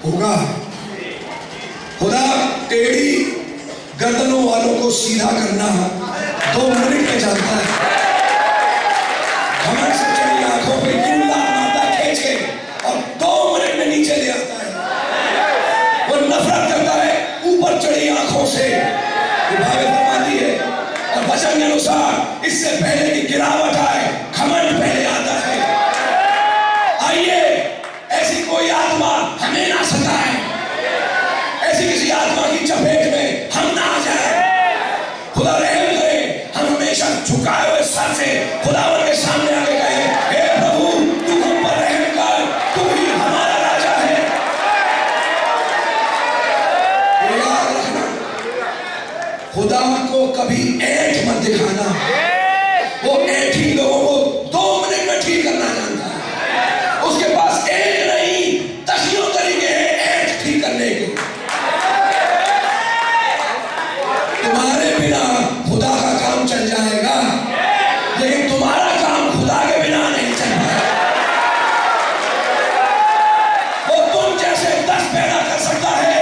होगा। खुदा टेढ़ी गर्दनों वालों को सीधा करना 2 मिनट में जानता है। घमंड से चढ़ी आंखों पे यूं लात मारता खींच के और 2 मिनट में नीचे ले आता है। वो नफरत करता है ऊपर चढ़ी आंखों से, बाइबल फरमाती है और वचन के अनुसार इससे पहले कि गिरावट आए घमंड पहले आता है। आइए ऐसी कोई आत्मा हमें ना सताए, ऐसी किसी आत्मा की चपेट में हम ना आ जाए। खुदा रहम करे, हम हमेशा झुकाए हुए सर से खुदावन के सामने आके कहे, हे प्रभु तू हम पर रहम कर, तू ही हमारा राजा है। याद रखना, खुदा को कभी ऐंठ मत दिखाना। वो ऐंठी लोगों को 2 मिनट में ठीक करना जानता है। उसके पास एक नहीं 10 तरीके हैं ऐंठ ठीक करने के। तुम्हारे बिना खुदा का काम चल जाएगा, लेकिन तुम्हारा काम खुदा के बिना नहीं चल पाएगा। वो तुम जैसे 10 पैदा कर सकता है,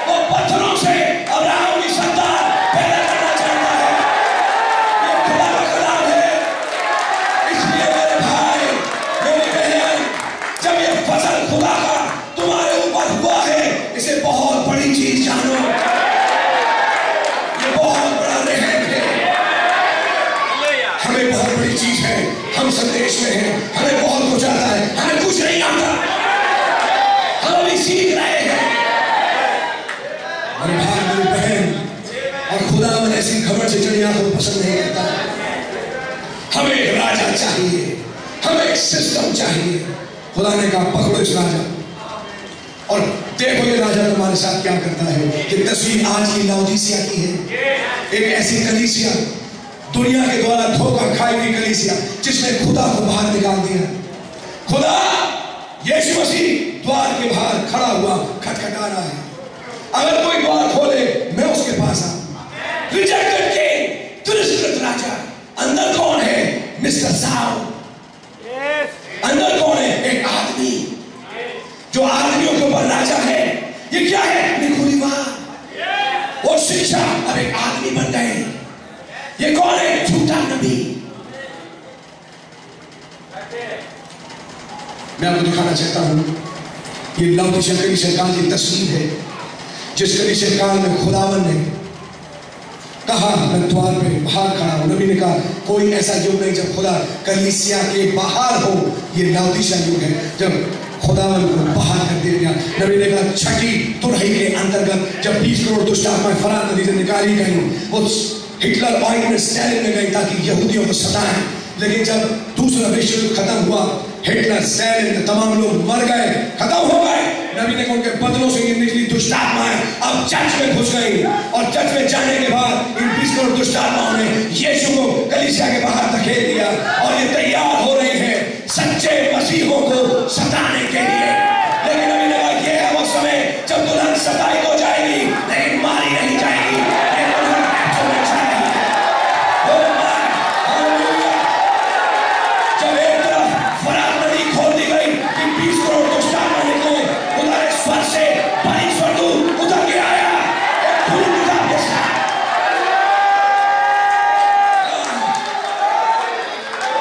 वो पत्थरों से अब्राहम की संतान पैदा करना चाहता है। ये खुदा का कलाम है। इसलिए मेरे भाई, मेरी बहन, जब ये फसल खुदा का तुम्हारे ऊपर हुआ है, इसे बहुत बड़ी चीज जानो। हमें बहुत बड़ी चीज है, हम संदेश में हैं, हमें बहुत कुछ आता है, हमें कुछ नहीं आता, हम अभी सीख रहे हैं। मेरे भाई मेरी बहन, और खुदा मन ऐसी घमंड से चढ़ी आंखों को पसंद नहीं करता। हमें एक राजा चाहिए, हमें एक सिस्टम चाहिए। खुदा ने कहा पकड़ो इस राजा और देखो ये राजा तुम्हारे साथ क्या करता है। ये तस्वीर आज की लाउदीसिया की है, एक ऐसी कलीसिया, दुनिया के द्वारा धोखा खाई हुई कलीसिया, जिसने खुदा को बाहर निकाल दिया। खुदा यीशु मसीह द्वार के बाहर खड़ा हुआ खटखटा रहा है। अगर कोई द्वार खोले मैं उसके पास आऊं। रिजेक्टेड किंग, तिरस्कृत राजा। अंदर कौन है? Mister Saul. अंदर कौन है? एक आदमी जो आदमियों के ऊपर राजा है। ये क्या है? निकुलिवार। वो शिक्षा अब एक आदमी बन गए। ये कौन है? झूठा नबी। मैं आपको दिखाना चाहता हूं, ये लाउदीसिया कलीसिया काल की तस्वीर है, जिस कलीसिया काल में खुदावन ने कहा मैं द्वार पे बाहर खड़ा हूं। नबी ने कहा कोई ऐसा युग नहीं जब खुदा कलीसिया के बाहर हो। ये लाउदीसिया युग है जब खुदावन को बाहर कर दिया गया। नबी ने कहा छठी तुरही के अंतर्गत जब 20 करोड़ दुष्ट आत्माएं फरात नदी से निकाली गई, वो हिटलर ऑयल में स्टैलिन में गई ताकि यहूदियों को सताएं। लेकिन जब दूसरा विश्व युद्ध खत्म हुआ, हिटलर स्टैलिन तमाम लोग मर गए, खत्म हो गए। नबी ने उनके बदलों से ये निकली दुष्ट आत्माएं अब चर्च में घुस गई और चर्च में जाने के बाद इन 20 करोड़ दुष्ट आत्माओं ने यीशु को कलीसिया के बाहर धकेल दिया और ये तैयार हो रही है सच्चे मसीहों को सताने के लिए। लेकिन नबी ने कहा यह है वो समय जब दुल्हन सताई तो जाएगी लेकिन मारी नहीं जाएगी। जब एक तरफ फरात नदी खोल दी गई कि 20 करोड़ दुष्ट आत्मा निकले, खुदा ने स्वर से बड़ी स्वर्गदूत उतर के आया एक धूल निकाल के साथ।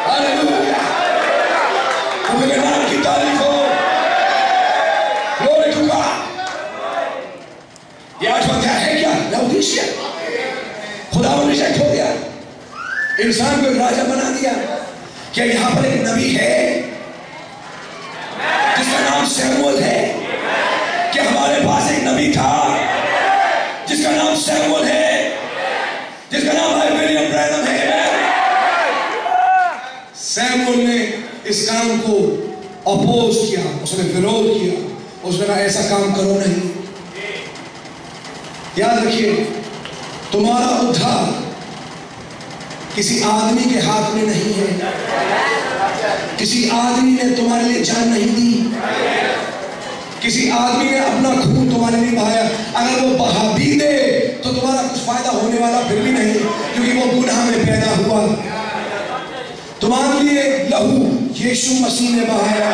हालेलुया, प्रभु के नाम की तारीफ हो। Glory to God. ये 8वां अध्याय है क्या? लाउदीसिया। खुदा ने रिजेक्ट हो गया, इंसान को राजा बना दिया। क्या यहां पर एक नबी है जिसका नाम सैमुअल है? क्या हमारे पास एक नबी था जिसका नाम सैमुअल है, जिसका नाम विलियम ब्रैनम है? सैमुअल ने इस काम को अपोज किया, उसने विरोध किया, उसने कहा ऐसा काम करो नहीं। याद रखिए, तुम्हारा उद्धार किसी आदमी के हाथ में नहीं है। किसी आदमी ने तुम्हारे लिए जान नहीं दी, किसी आदमी ने अपना खून तुम्हारे लिए बहाया। अगर वो बहा भी दे तो तुम्हारा कुछ फायदा होने वाला फिर भी नहीं, क्योंकि वो गुनाह में पैदा हुआ। तुम्हारे लिए लहू यीशु मसीह ने बहाया।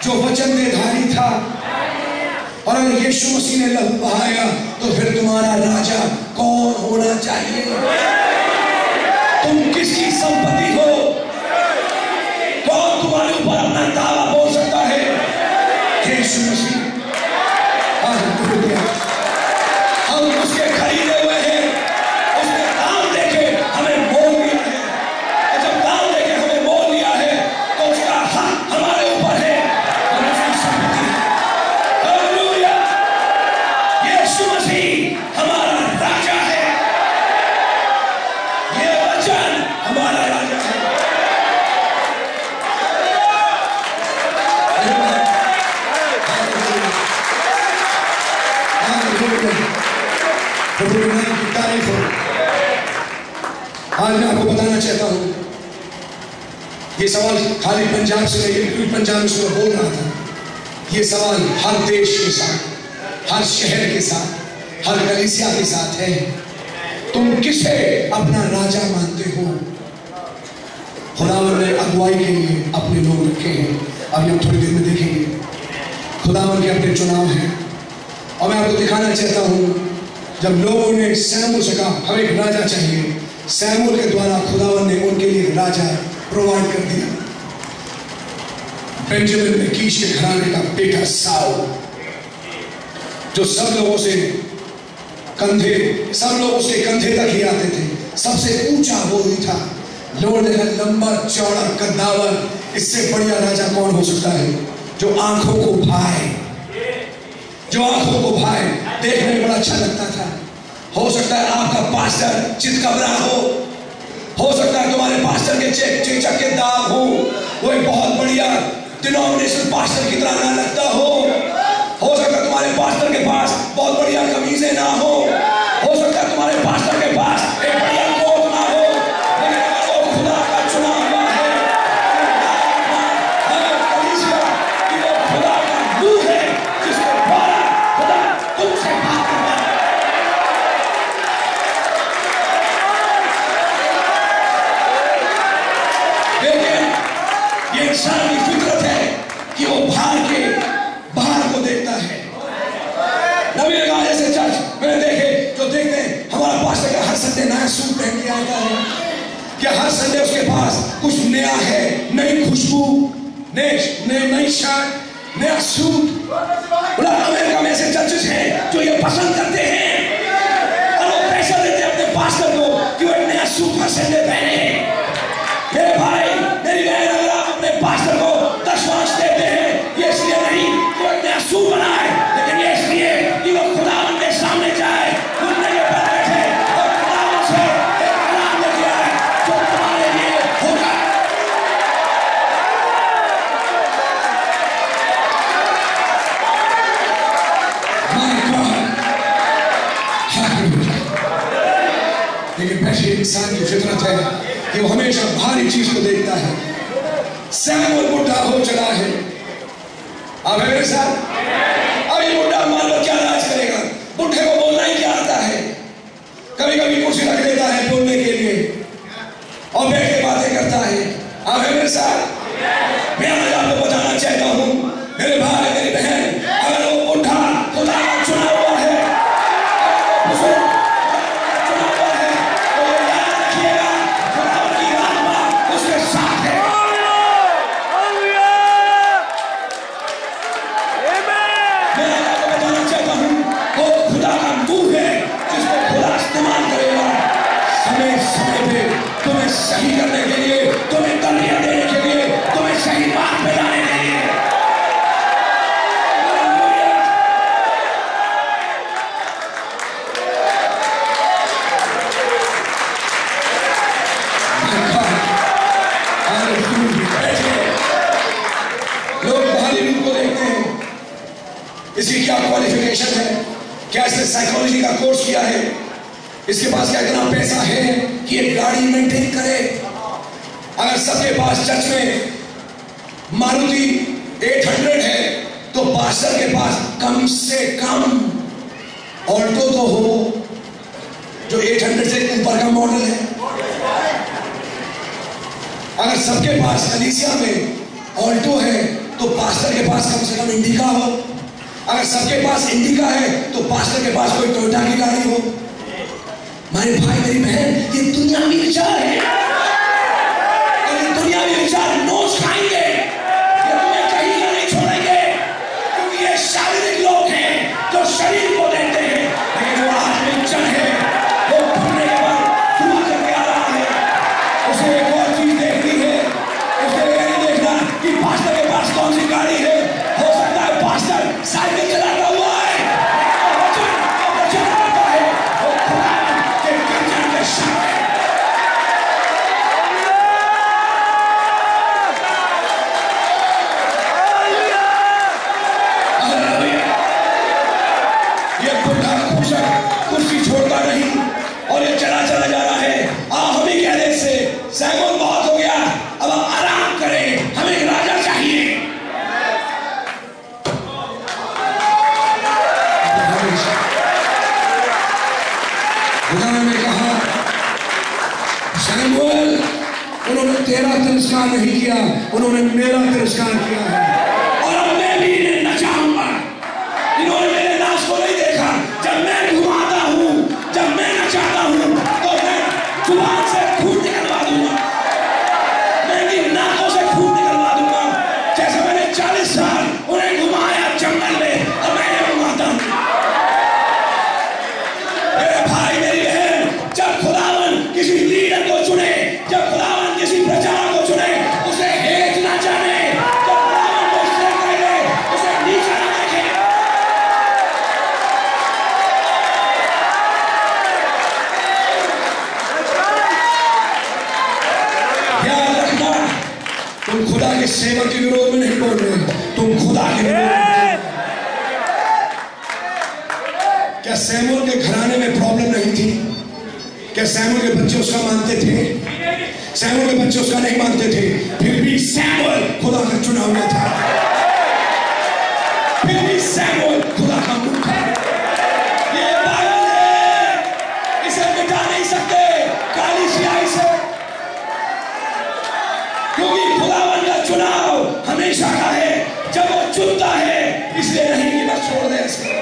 जो जो वचन देधारी था। और अगर यीशु मसीह ने लहू बहाया तो फिर तुम्हारा राजा कौन होना चाहिए? तुम किसकी संपत्ति हो? कौन तुम्हारे ऊपर अपना दावा बोल सकता है? यीशु मसीह। हम उसके खरीदे हुए हैं, उसने दाम देके हमें मोल लिया है, और जब दाम देके हमें मोल लिया है तो उसका हक हमारे ऊपर है, हम उसकी संपत्ति है। हालेलुया! यीशु मसीह हमारा राजा है, ये वचन हमारा राजा है। प्रभु के नाम की तारीफ हो। आज मैं आपको बताना चाहता हूं, ये सवाल खाली पंजाब से नहीं, पूरी पंजाब में मैं बोल रहा था। ये सवाल हर देश के साथ, हर शहर के साथ, हर कलीसिया के साथ है। तुम किसे अपना राजा मानते हो? खुदावन ने अगुवाई के लिए अपने लोग रखे हैं। अभी हम थोड़ी देर में देखेंगे। खुदावन के अपने चुनाव हैं। और मैं आपको दिखाना चाहता हूं, जब लोगों ने सैमुअल से कहा हमें एक राजा चाहिए, सैमुअल के द्वारा खुदावन ने उनके लिए एक राजा प्रोवाइड कर दिया। बेंजामिन में कीश के घराने का बेटा साउल, जो सब लोग उसके कंधे तक ही आते थे, सबसे ऊंचा वो ही था। लोगों ने कहा लंबा चौड़ा कद्दावर, इससे बढ़िया राजा कौन हो सकता है? जो आंखों को भाए, देखने में बड़ा अच्छा लगता था। हो सकता है आपका पास्टर चितकबरा हो सकता है तुम्हारे पास्टर के चेचक के दाग हो, वो एक बहुत बढ़िया डिनोमिनेशनल पास्टर की तरह ना लगता हो सकता है तुम्हारे पास्टर के पास बहुत बढ़िया कमीजें ना हो सकता है तुम्हारे पास्टर के पास एक बढ़िया कोट ना हो, लेकिन अगर वो खुदा का चुना हुआ है, वो खुदा का मुंह है, जिसके द्वारा खुदा तुमसे बात करता है। लेकिन ये इंसान की फितरत है कि वो बाहर को देखता है। नबी ने कहा जैसे चर्च मैंने देखे जो देखते हैं हमारा पास्टर का हर संडे नया सूट पहन के आता है, क्या हर संडे उसके पास कुछ नया है, नई खुशबू, नई शर्ट, नया सूट। बोला अमेरिका में ऐसे चर्चेस हैं जो ये पसंद करते हैं और वो पैसा देते हैं अपने पास्टर को कि वो नया सूट हर संडे पहने। मेरे भाई मेरी बहन, अगर आप अपने पास्टर को 10 मार्च देते हैं, ये इसलिए नहीं कि वो एक नया सूट बनाए, लेकिन ये इसलिए कि वो खुदावन के सामने जाए, घुटने के पर बैठे और खुदावन से एक कलाम लेके आए जो तुम्हारे लिए होगा। लेकिन वैसे इंसान की फितरत है कि वो हमेशा भारी चीज को देखता है। सैमुअल बुढ़ा हो चला है, आप है मेरे साथ? अब ये बुढ़ा मान लो क्या राज करेगा? बुढ़े को बोलना ही क्या आता है? कभी कभी कुर्सी रख देता है बोलने के लिए और बैठ के बातें करता है। आप है मेरे साथ? मैं आज आपको बताना चाहता हूं मेरे भाई मेरी बहन, अगर वो बुढ़ा खुदा का चुना हुआ है, तुम्हें सही करने के लिए, तुम्हें तरबियत देने के लिए, तुम्हें सही बात पे लाने के लिए। लोग बाहरी रूप को देखते हैं, इसकी क्या क्वालिफिकेशन है, क्या इसने साइकोलॉजी का कोर्स किया है, इसके पास क्या इतना पैसा है कि एक गाड़ी मेंटेन करे। अगर सबके पास चर्च में मारुति 800 है तो पास्टर के पास कम से कम ऑल्टो तो हो जो 800 से ऊपर का मॉडल है। अगर सबके पास कलीसिया में ऑल्टो है तो तो पास्टर के पास कम से कम इंडिका हो। अगर सबके पास इंडिका है तो पास्टर के पास कोई टोयोटा की गाड़ी हो। मेरे भाई मेरी बहन, ये दुनियावी विचार है और ये दुनियावी विचार नोच खाएंगे, ये तुम्हें कहीं का नहीं छोड़ेंगे, क्योंकि ये शारीरिक लोग हैं जो शरीर को देते हैं, लेकिन जो आत्मिक जन है वो भूलने के बाद दुआ करके आ रहा है। उसे एक और चीज देखनी है, उसे ये नहीं देखना कि पास्टर के पास कौन सी गाड़ी है। हो सकता है पास्टर साइकिल चलाता हुआ है, कुर्सी छोड़ता नहीं और ये चला चला जा रहा है। हम ही कह रहे इससे सैमोन बहुत हो गया, अब आप आराम करें, हमें एक राजा चाहिए। खुदा ने कहा सैमुएल, उन्होंने तेरा तिरस्कार नहीं किया, उन्होंने मेरा तिरस्कार किया है और अब मैं भी इन्हें नचाऊंगा। इन्होंने मेरे नाच को नहीं देखा। जब मैं घुमाता हूं, जब मैं नचाता हूं, तो मैं जुबान से खून निकलवा दूंगा, मैं इनकी नाकों से खून निकलवा दूंगा। जैसे मैंने 40 साल उन्हें घुमाया जंगल में, अब मैं इन्हें घुमाता हूं। मेरे भाई मेरी बहन, जब खुदावन किसी लीडर को चुने, जब खुदावन किसी प्रचारक को चुने, उसे हेट ना जाने, जब खुदावन को उससे कहे उसे नीचा ना देखे। याद रखना, तुम खुदा के सेवक के विरोध में नहीं बोल रहे, तुम खुदा के विरोध में। क्या सैमुएल के घराने में प्रॉब्लम नहीं थी? क्या सैमुएल के बच्चे उसका मानते थे? सैमुएल के बच्चे उसका नहीं मानते थे, फिर भी सैमुएल खुदा का चुना हुआ था, फिर भी सैमुएल खुदा का मुख था। ये बाइबल है, इसे मिटा नहीं सकते काली स्याही से, क्योंकि खुदावन का चुनाव हमेशा का है। जब वो चुनता है, इसलिए नहीं कि बस छोड़ दे इसे।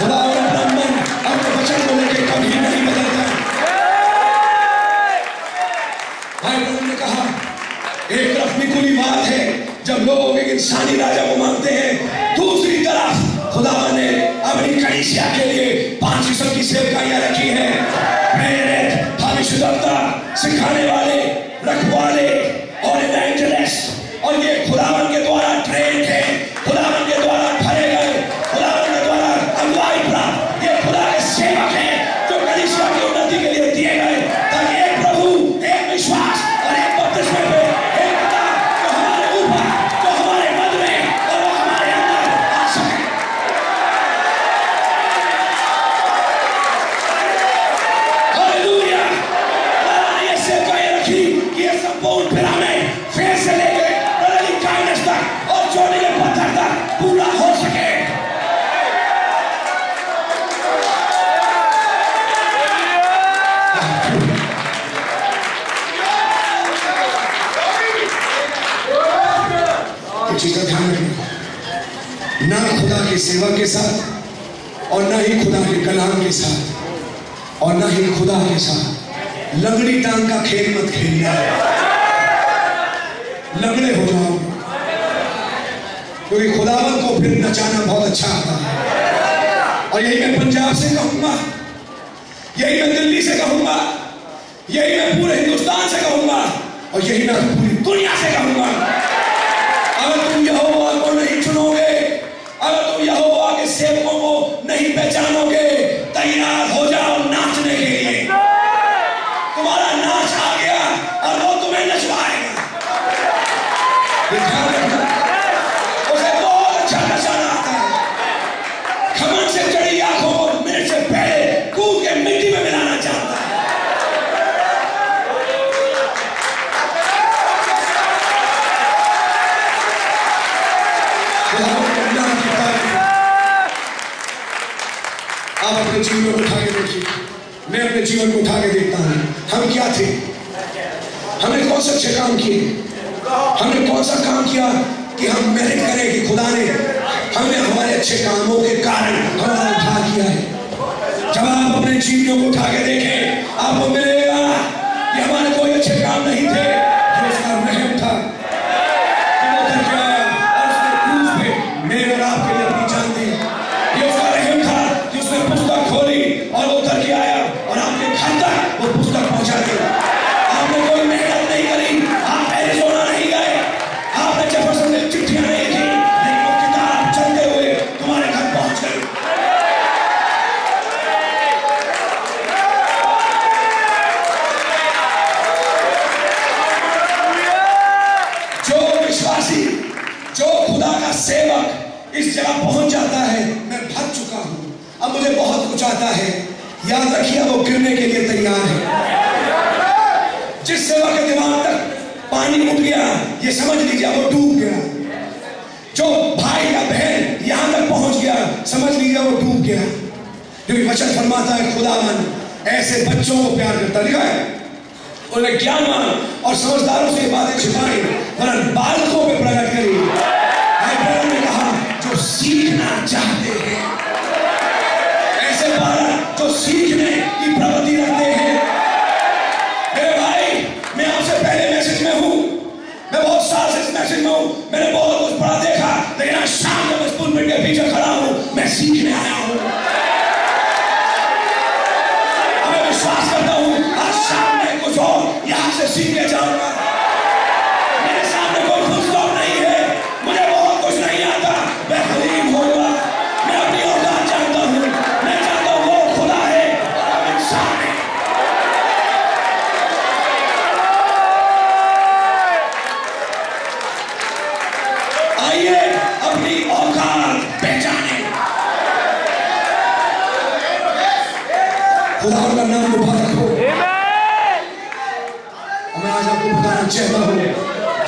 खुदावन अपना मन अपने वचन को लेकर कभी नहीं बदलता। बाइबल ने कहा, एक तरफ निकुली बात है जब लोग एक इंसानी राजा को मानते हैं, दूसरी तरफ खुदावन ने अपनी कलीसिया के लिए 5 किस्म की सेवकाइयां रखी हैं। प्रेरित, भविष्यद्वक्ता, सिखाने वाले, रखवाले और इवेंजलिस्ट, और ये खुदावन के द्वारा ट्रेन थे, खुदावन के द्वारा भरे गए, खुदावन के द्वारा अगुवाई प्राप्त ये खुदा के सेवक हैं जो कलीसिया की उन्नति के लिए दिए गए, ताकि एक प्रभु, एक विश्वास और एक बपतिस्मे पे एक खुदा जो हमारे ऊपर, जो हमारे मध्य में और वो हमारे अंदर आ सके। हालेलुया। ये सेवकाई रखी कि ये संपूर्ण पिरामिड फेर से लेके बदली काइनस तक और चोटी के पत्थर तक पूरा हो सके। चीज का ध्यान रखना, ना खुदा के सेवा के साथ और ना ही खुदा के कलाम के साथ और ना ही खुदा के साथ लंगड़ी टांग का खेल मत खेलना, लंगड़े हो जाओ, क्योंकि खुदावन को फिर नचाना बहुत अच्छा आता है। और यही मैं पंजाब से कहूंगा, यही मैं दिल्ली से कहूंगा, यही मैं पूरे हिंदुस्तान से कहूंगा और यही मैं पूरी दुनिया से कहूंगा। अगर तुम यहोवा को नहीं चुनोगे, अगर तुम यहोवा के सेवकों को नहीं पहचानोगे, तैयार हो जाओ नाचने के लिए। तुम्हारा नाच आ गया और वो तुम्हें नचवाएगा। उसे बहुत अच्छा नचाना आता है। खमन से चढ़ी आंखों को मिनट से पहले कूद के मिट्टी में मिलाना चाहता है। आप अपने जीवन को उठा के देखिए, मैं अपने जीवन को उठा के देखता हूं। हम क्या थे? हमने कौन से अच्छे काम किए? हमने कौन सा काम किया कि हम मेरिट करें कि खुदा ने हमने हमारे अच्छे कामों के कारण हमारा उद्धार किया है? जब आप अपने जीवनों को उठा के देखें, आपको मिलेगा कि हमारे कोई अच्छे काम नहीं थे, ये उसका रहम था। वो उतर के आया और उसने क्रूस पे मेरे और आपके लिए अपनी जान दी। ये उसका रहम था कि उसने पुस्तक खोली और वो उतर के आया और आपके घर तक वो पुस्तक पहुंचा दी। आपने कोई मेहनत नहीं करी, आप एरिज़ोना नहीं गए, आपने जेफरसन में चिट्ठियां नहीं लिखी, लेकिन वो किताब चलते हुए तुम्हारे घर पहुंच गई। जो खुदा का सेवक इस जगह पहुंच जाता है, मैं भर चुका हूं, अब मुझे बहुत कुछ आता है, याद रखिए वो गिरने के लिए तैयार है। जिस सेवक के दिमाग तक पानी उठ गया, ये समझ लीजिए वो डूब गया। जो भाई या बहन यहां तक पहुंच गया, समझ लीजिए वो डूब गया। क्योंकि वचन फरमाता है खुदावन ऐसे बच्चों को प्यार करता। लिखा है उन्हें ज्ञानवान और समझदारों से बातें छिपाई, वरन बालकों पे प्रकट करी। ने कहा जो सीखना चाहते हैं, ऐसे बालक जो सीखने की प्रवृत्ति रखते हैं। मेरे भाई, मैं आपसे पहले मैसेज में हूं, मैं बहुत साल से इस मैसेज में हूं, मैंने बहुत कुछ पढ़ा देखा, लेकिन आज शाम जब इस पुलपिट के पीछे खड़ा हूं, मैं सीखने आया हूं। मैं विश्वास करता हूं आज शाम में कुछ और यहां से सीख के जाऊंगा। मेरे सामने कोई फुल स्टॉप नहीं है, मुझे बहुत कुछ नहीं आता, मैं हलीम होऊंगा, मैं अपनी औकात जानता हूं, मैं जानता हूं वो खुदा है और हम इंसान हैं। आइए अपनी औकात पहचाने। खुदा का नाम मुबारक हो। मैं आज आपको बताना चाहता हूं,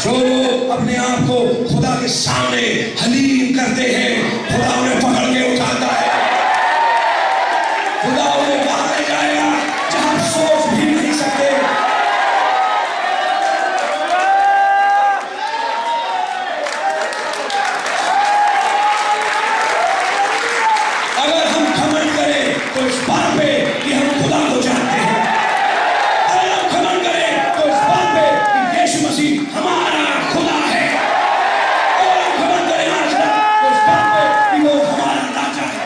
जो लोग अपने आप को खुदा के सामने हलीम करते हैं, खुदा उन्हें पकड़ के उठाता है। खुदा उन्हें वहां ले जाएगा जहां सोच भी नहीं सकते। अगर हम घमंड करें तो इस बात पे कि हम खुदा को जानते हैं, अगर हम घमंड करें तो इस बात पे कि यीशु मसीह हमारा खुदा है, और हम घमंड करें आज तो इस बात पे कि वो हमारा राजा है।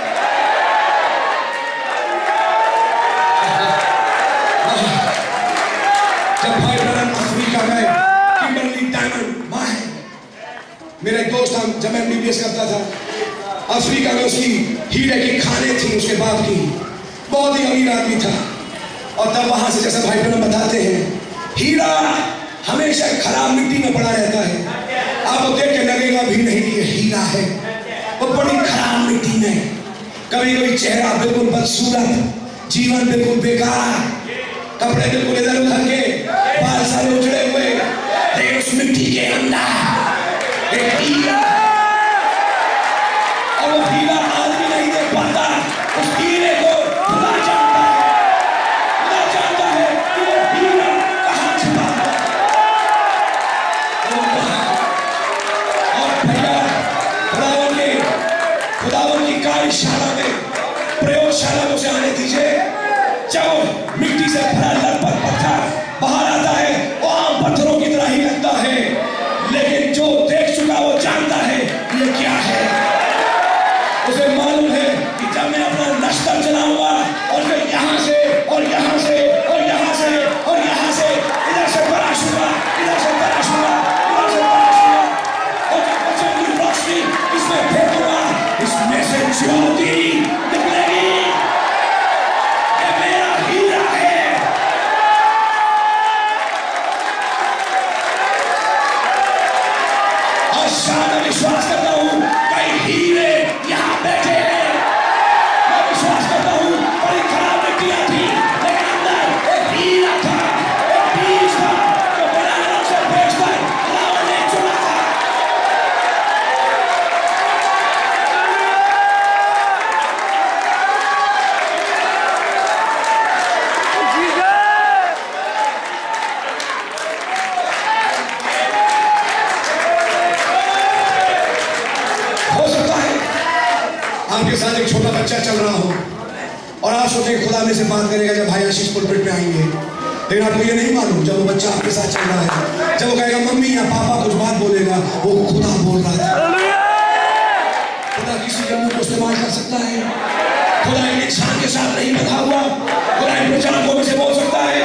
जब भाई ब्रदर अफ्रीका गए, किम्बरली डायमंड मां है, मेरा एक दोस्त था जब मैं MBBS करता था, अफ्रीका में उसकी हीरे की खाने थी, उसके बाप की, बहुत ही अमीर आदमी था। और तब वहां से जैसा भाई बहन बताते हैं, हीरा हमेशा खराब मिट्टी में पड़ा रहता है, आपको देख के लगेगा भी नहीं कि ये हीरा है, वो बड़ी खराब मिट्टी में। कभी कभी चेहरा बिल्कुल बदसूरत, जीवन बिल्कुल बेकार, कपड़े बिल्कुल इधर उधर के, बाल सारे उजड़े हुए, लेकिन उस मिट्टी के अंदर एक हीरा, और वो हीरा आदमी नहीं देख पाता, उस हीरे को खुदा जानता है। खुदा जानता है कि वो हीरा कहां छिपा है। और भैया खुदावन की कार्यशाला में, प्रयोगशाला में उसे आने दीजिए। जब मिट्टी से भरा लरपट पत्थर आपके साथ एक छोटा बच्चा चल रहा हो और आप सोचें खुदा में से बात करेगा जब भाई आशीष पुलपिट पे आएंगे, लेकिन आपको ये नहीं मालूम जब वो बच्चा आपके साथ चल रहा है, जब वो कहेगा मम्मी या पापा कुछ बात बोलेगा, वो खुदा बोल रहा था। खुदा किसी के मुंह को इस्तेमाल कर सकता है। खुदा एक इंसान के साथ नहीं बंधा हुआ, खुदा इन प्रचारकों में से बोल सकता है,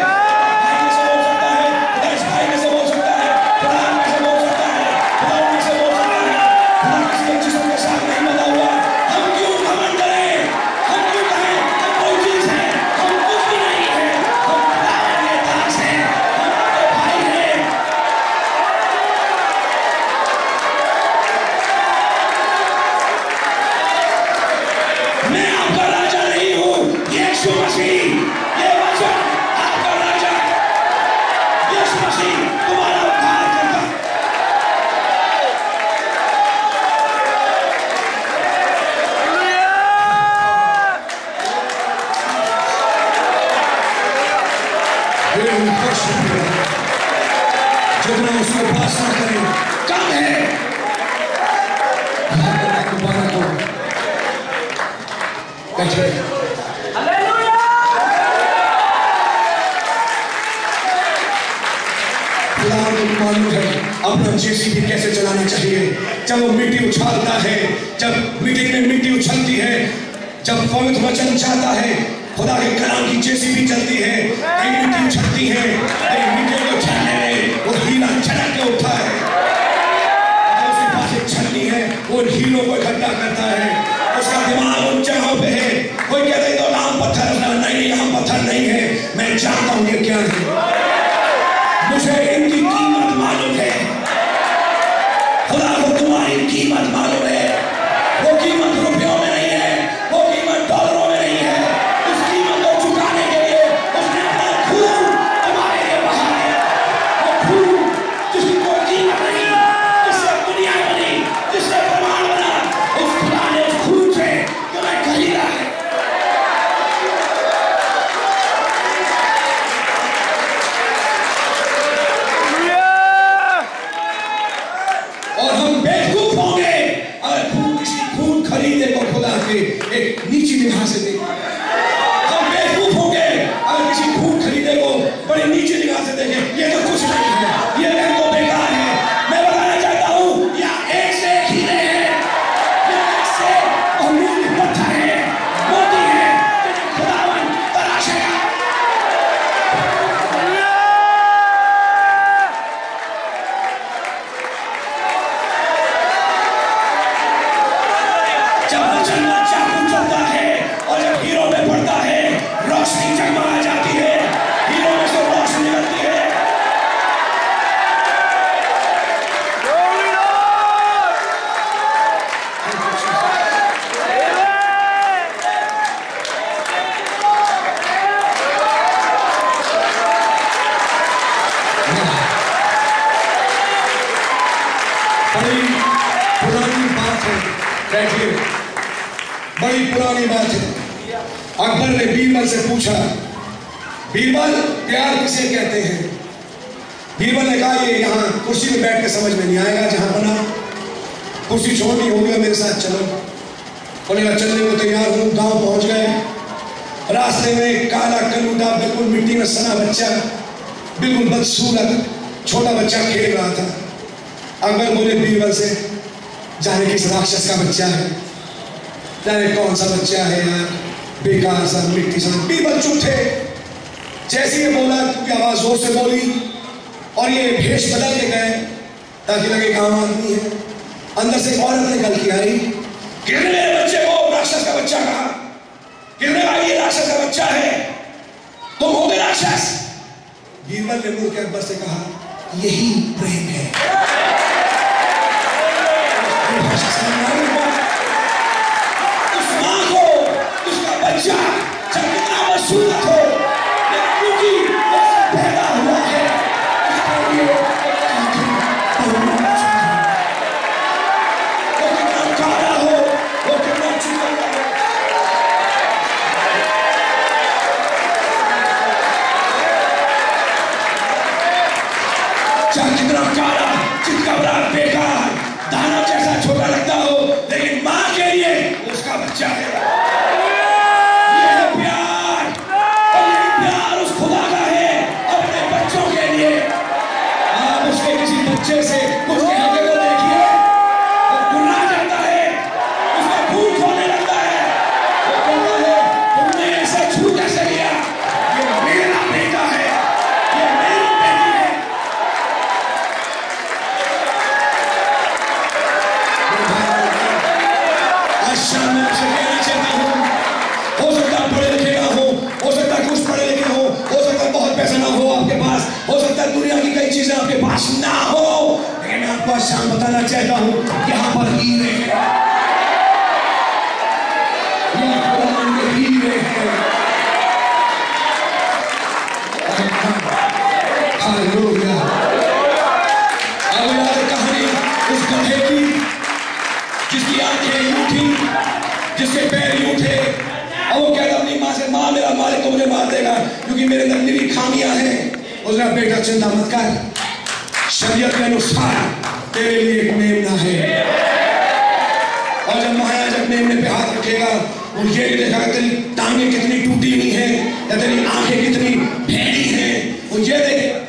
भाई में से बोल सकता है, खुदा इस भाई में से बोल सकता है, खुदा में से बोल सकता है, खुदा उनमें से बोल सकता है। खुदा किसी एक जिस्म के साथ नहीं बंधा हुआ। हम क्यों घमंड करें? हम क्यों कहें हम कोई चीज है? हम कुछ भी नहीं है। हम खुदा के दास हैं, हम आपके भाई हैं। मैं आपका राजा नहीं हूँ, यीशु मसीह, ये वचन आपका राजा यीशु मसीह तुम्हारा उद्धार करता। जितना उसको उपासना करें कम है। मालूम है अपना जेसीबी कैसे चलाना चाहिए। जब वो मिट्टी उछालता है, जब मीटिंग में मिट्टी उछलती है, जब पवित्र वचन जाता है, खुदा के कलाम की जेसीबी चलती है, कई मिट्टी उछलती है, कई मिट्टी को उछलने में वो हीरा झटक के उठा है। उसके पास एक छलनी है, वो हीरों को इकट्ठा करता है। उसका दिमाग उन जगहों पे है। कोई कहते हैं तो नाम पत्थर नहीं, यहाँ पत्थर नहीं है, मैं जानता हूँ ये क्या है। मुझे इनकी कीमत मालूम है। खुदा को तुम्हारी कीमत मालूम है। वो कीमत रुपयों में नहीं है, वो कीमत डॉलरों में नहीं है। उस कीमत को चुकाने के लिए उसने अपना खून तुम्हारे लिए बहाया। वो खून जिसकी कोई कीमत नहीं, जिससे दुनिया बनी, जिससे प्रमाण बना, उस खुदा ने उस खून से तुम्हें खरीदा है। और हम बेवकूफ होंगे अगर किसी खून खरीदे को खुदा के एक नीची निगाह से देखें। हम बेवकूफ होंगे अगर किसी खून खरीदे को बड़ी नीची निगाह से देखें। ये तो कुछ नहीं है, ये तो बेकार है। मैं बताना चाहता हूँ यह एक से एक हीरे हैं, यह एक से अमूल्य पत्थर है, मोती है, जिन्हें खुदावन तराशेगा। जब वचन का चाकू चलता है और जब हीरो में पड़ता है, रोशनी जगमगा जाती है, हीरो में से रोशनी निकलती है। बड़ी पुरानी बात है, बैठिए, बड़ी पुरानी बात है। अकबर ने बीरबल से पूछा, बीरबल प्यार किसे कहते हैं? बीरबल ने कहा ये यहाँ कुर्सी में बैठ के समझ में नहीं आएगा, जहां बना कुर्सी छोड़नी होगी और मेरे साथ चलो। बोलेगा चलने को तैयार हूँ। गांव पहुंच गए। रास्ते में काला कलूटा बिल्कुल मिट्टी में सना बच्चा, बिल्कुल बदसूरत छोटा बच्चा खेल रहा था। अकबर बोले बीरबल से, जाने किस राक्षस का बच्चा है, जाने कौन सा बच्चा है यार, बेकार सा मिट्टी सा। बीरबल चुप थे। जैसे ये बोला क्योंकि आवाज जोर से बोली और ये भेष बदल के गए ताकि लगे आम आदमी है। अंदर से एक औरत निकल के आई, किसने मेरे बच्चे को राक्षस का बच्चा कहा? किसने कहा ये राक्षस का बच्चा है? तुम हो गए राक्षस? बीरबल ने मुड़ के अकबर से कहा, यही प्रेम है। उस मां को उसका बच्चा जब कितना बदसूरत हो, क्योंकि उससे पैदा हुआ है, उसके लिए वो कितना काला हो, वो कितना चिकना हो। चाहे कितना काला, चिकना, बेकार, दानव जैसा छोटा लगता हो, लेकिन माँ के लिए उसका बच्चा है। ये है प्यार, और ये प्यार उस खुदा का है अपने बच्चों के लिए। आप उसके किसी बच्चे से उसके हक़ को देखिए, वो गुर्रा जाता है, उसका खून खोने लगता है, वो कहता है तुमने ऐसे छू कैसे लिया, ये मेरा बेटा है, ये मेरी बेटी है। आज शाम में आपसे कहना चाहता हूँ, हो सकता है पढ़े लिखे ना हो सकता है कुछ पढ़े लिखे हो सकता है बहुत पैसा ना हो आपके पास, हो सकता है दुनिया की कई चीजें आपके पास ना हो, लेकिन मैं आपको आज शाम बताना चाहता हूँ यहाँ पर हीरे हैं, यहाँ खुदावन के हीरे हैं। हालेलुया। अब याद है कहानी उस गधे की जिसकी आंखें यूं थी, जिसके पैर यूं थे, और वो कहता अपनी माँ से, माँ मेरा मालिक तो मुझे मार देगा क्योंकि मेरे अंदर मेरी खामियां हैं। उसने बेटा चिंता मत कर, शरीयत के अनुसार तेरे लिए एक मेमना है। और जब महायाजक मेमने पे हाथ रखेगा, वो ये नहीं देखा तेरी टांगें कितनी टूटी हुई हैं या तेरी आंखें कितनी भेड़ी हैं, वो ये देखेगा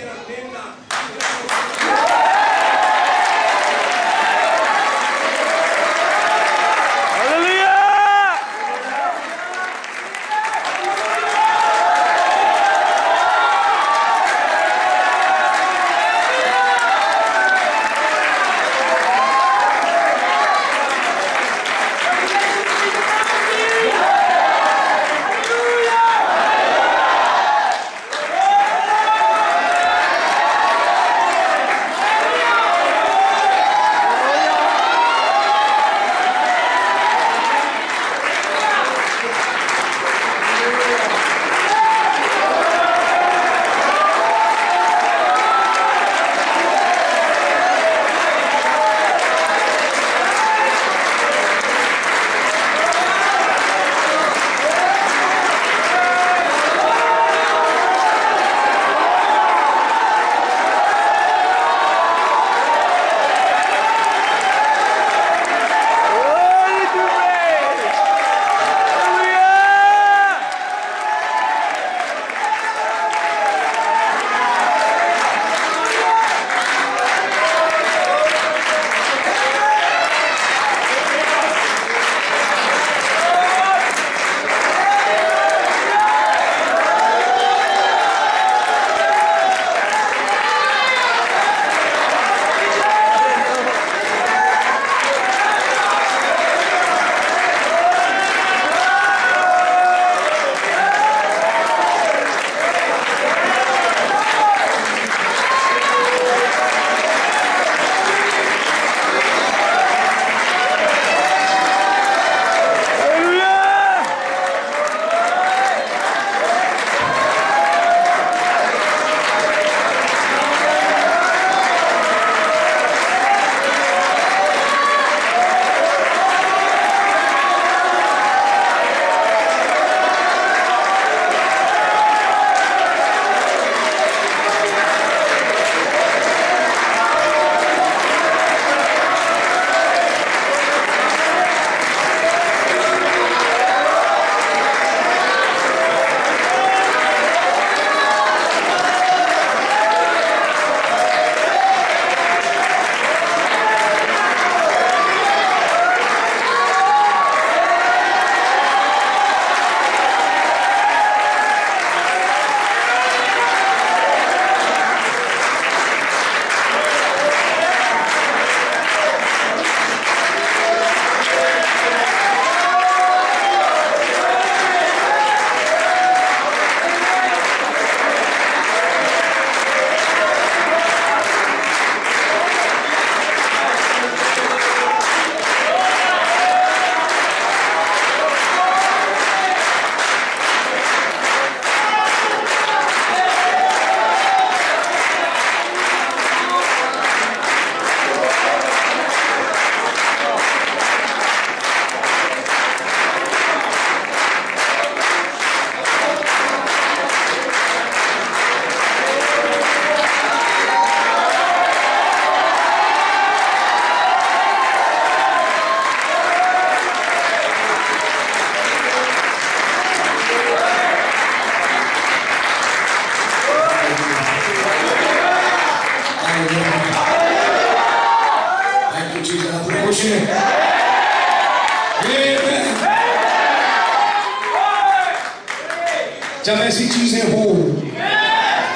जब ऐसी चीजें हो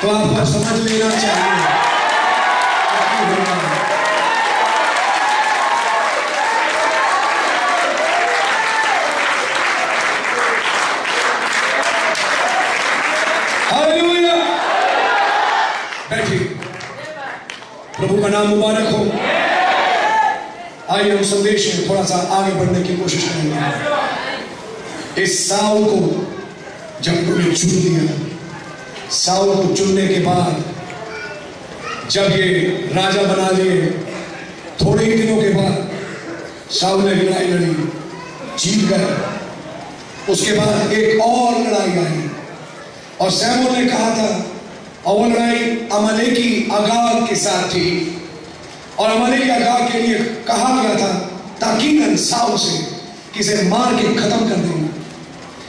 तो आपको समझ लेना चाहिए हालेलुया। बैठिए, प्रभु का नाम मुबारक हो। आइए हम संदेश में थोड़ा सा आगे बढ़ने की कोशिश करेंगे। इस साउल को जब उन्होंने चुन लिया, साउल को चुनने के बाद जब ये राजा बना लिए, थोड़े ही दिनों के बाद साउल ने लड़ाई लड़ी, जीत गए। उसके बाद एक और लड़ाई आई और शमूएल ने कहा था, और वो लड़ाई अमालेकी अगाग के साथ थी और अमालेकी अगाग के लिए कहा गया था ताकीदन साउल से कि इसे मार के खत्म कर देना,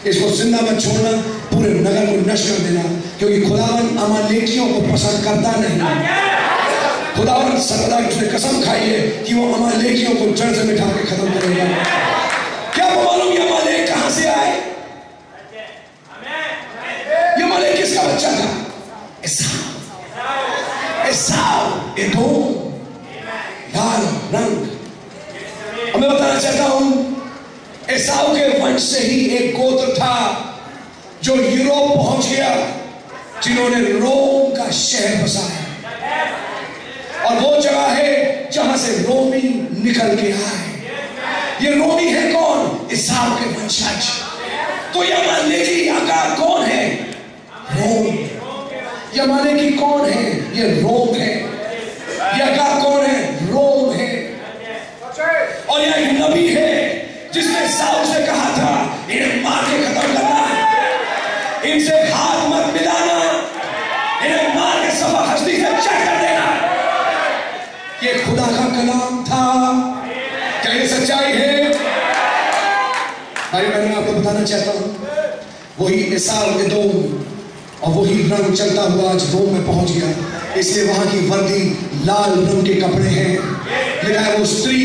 इसको जिंदा मत छोड़ना, पूरे नगर को नष्ट कर देना, क्योंकि खुदावन अमालेकियों को पसंद करता नहीं। खुदावन सर्वदा उसने कसम खाई है कि वो अमालेकियों को जड़ से मिटा के खत्म करेगा। क्या वो मालूम ये अमालेक कहां से आए? ये अमालेक किसका बच्चा था? एसाव, एदोम, लाल रंग। मैं बताना चाहता हूं, एसाव के वंश से ही एक गोत्र था जो यूरोप पहुंच गया, जिन्होंने रोम का शहर बसाया, और वो जगह है जहां से रोमी निकल के आए। ये रोमी है कौन? एसाव के वंशज। तो ये अमालेकी अगाग कौन है? रोम। ये अमालेकी कौन है? ये रोम है। ये अगाग कौन है? रोम है। और यह एक नबी है जिसने साउल से कहा था इन्हें मार के खत्म करना, इनसे हाथ मत मिलाना, इन्हें मार के सफा हस्ती से चट कर देना। ये खुदा का कलाम था। क्या ये सच्चाई है? भाई मैं आपको बताना चाहता हूं, वही एसाव एदोम और वही रंग चलता हुआ आज रोम में पहुंच गया, इसलिए वहां की वर्दी लाल रंग के कपड़े हैं। लिखा है वो स्त्री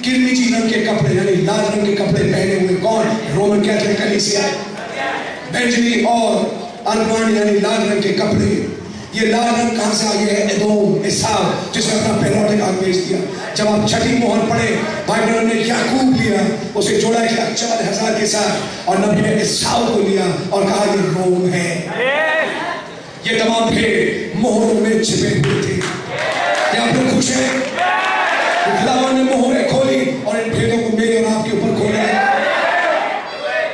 किरमिजी रंग के कपड़े यानी लाल रंग के कपड़े पहने हुए। कौन? रोमन कैथोलिक कलीसिया। बेंजली और अरमान यानी लाल रंग के कपड़े। ये लाल रंग कहां से आई है? एदोम, एसाव, जिसने अपना पहलौठे का बेच दिया। जब आप छठी मोहर पढ़े, बाइबल ने याकूब लिया, उसे जोड़ा किया 40,000 के साथ, और नबी ने एसाव को लिया और कहा ये रोम है। ये तमाम भेद मोहरों में छिपे हुए थे। क्या आप लोग खुश हैं? खुदावन ने मोहरें खोली और इन भेदों को मेरे और आपके ऊपर खोला।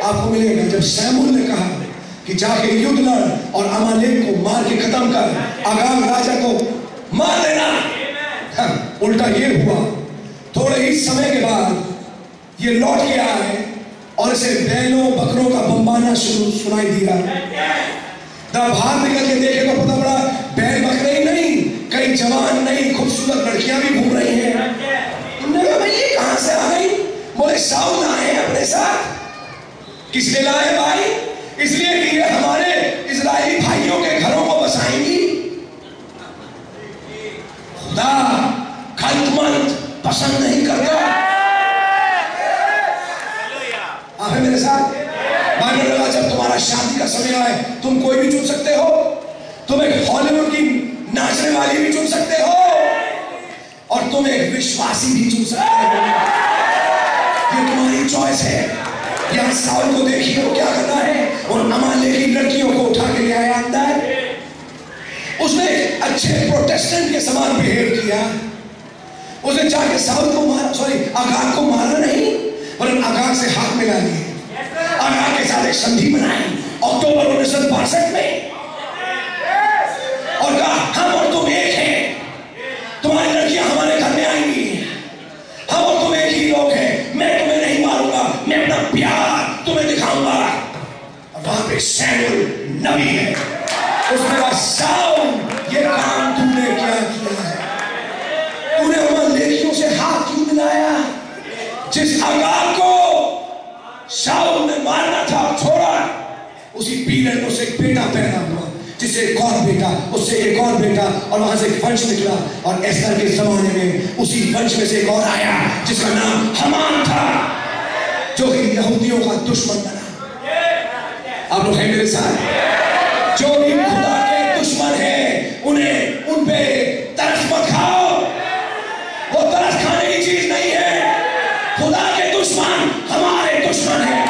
आपको मिलेगा जब शमूएल ने कहा कि जाके युद्ध लड़ और अमालेक को मार के खत्म कर, अगाग राजा को मार देना। हाँ, उल्टा ये हुआ, थोड़े ही समय के बाद ये लौट के आए और इसे बैलों बकरों का बम्बाना सुनाई दिया। जब हाथ निकल के देखे तो पता पड़ा बैल बकरे ही नहीं, कई जवान नहीं खूबसूरत लड़कियां भी घूम रही हैं। उन्होंने कहा भाई ये कहां से आ गई? बोले साउल आए अपने साथ। किस लिए लाए भाई? इसलिए कि ये हमारे इजरायली भाइयों के घरों को बसाएंगी। खुदा खलमत पसंद नहीं करता। आप है मेरे साथ? बाइबल में जब तुम्हारा शादी का समय आए, तुम कोई भी चुन सकते हो, तुम एक हॉलीवुड की नाचने वाली भी चुन सकते हो और तुम एक विश्वासी भी चुन सकते हो। ये तुम्हारी चॉइस है। यहां साउल को देखिए वो क्या करना है, और अमालेकी लड़कियों को उठा के ले आया अंदर। उसने अच्छे प्रोटेस्टेंट के समान बिहेव किया। उसने जाके साउल को मारा, सॉरी अगाग को मारा नहीं, पर अगाग से हाथ मिला लिए, अगाग के साथ एक संधि बनाई अक्टूबर 1962 में, और कहा हम और तुम एक हैं, तुम्हारी लड़कियां हमारे घर में आएंगी, हम और तुम एक ही लोग हैं, मैं तुम्हें नहीं मारूंगा, मैं अपना प्यार तुम्हें दिखाऊंगा। वहां पे शमूएल नबी है, उसने कहा साउल ये काम तुमने क्या किया है? तूने अमालेकियों से हाथ क्यों मिलाया? जिस अगाग को शाऊल ने मारना था छोड़ा, उसी पीरियड में उसे एक बेटा पैदा हुआ, जिससे एक और बेटा, उससे एक और बेटा, और वहां से एक वंश निकला। और एस्तर के जमाने में उसी वंश में से एक और आया जिसका नाम हमान था, जो कि यहूदियों का दुश्मन बना। आप लोग हैं मेरे साथ? जो भी खुदा के दुश्मन हैं उन पे तरस मत खाओ, वो तरस खाने की चीज नहीं है। खुदा के दुश्मन हमारे दुश्मन हैं।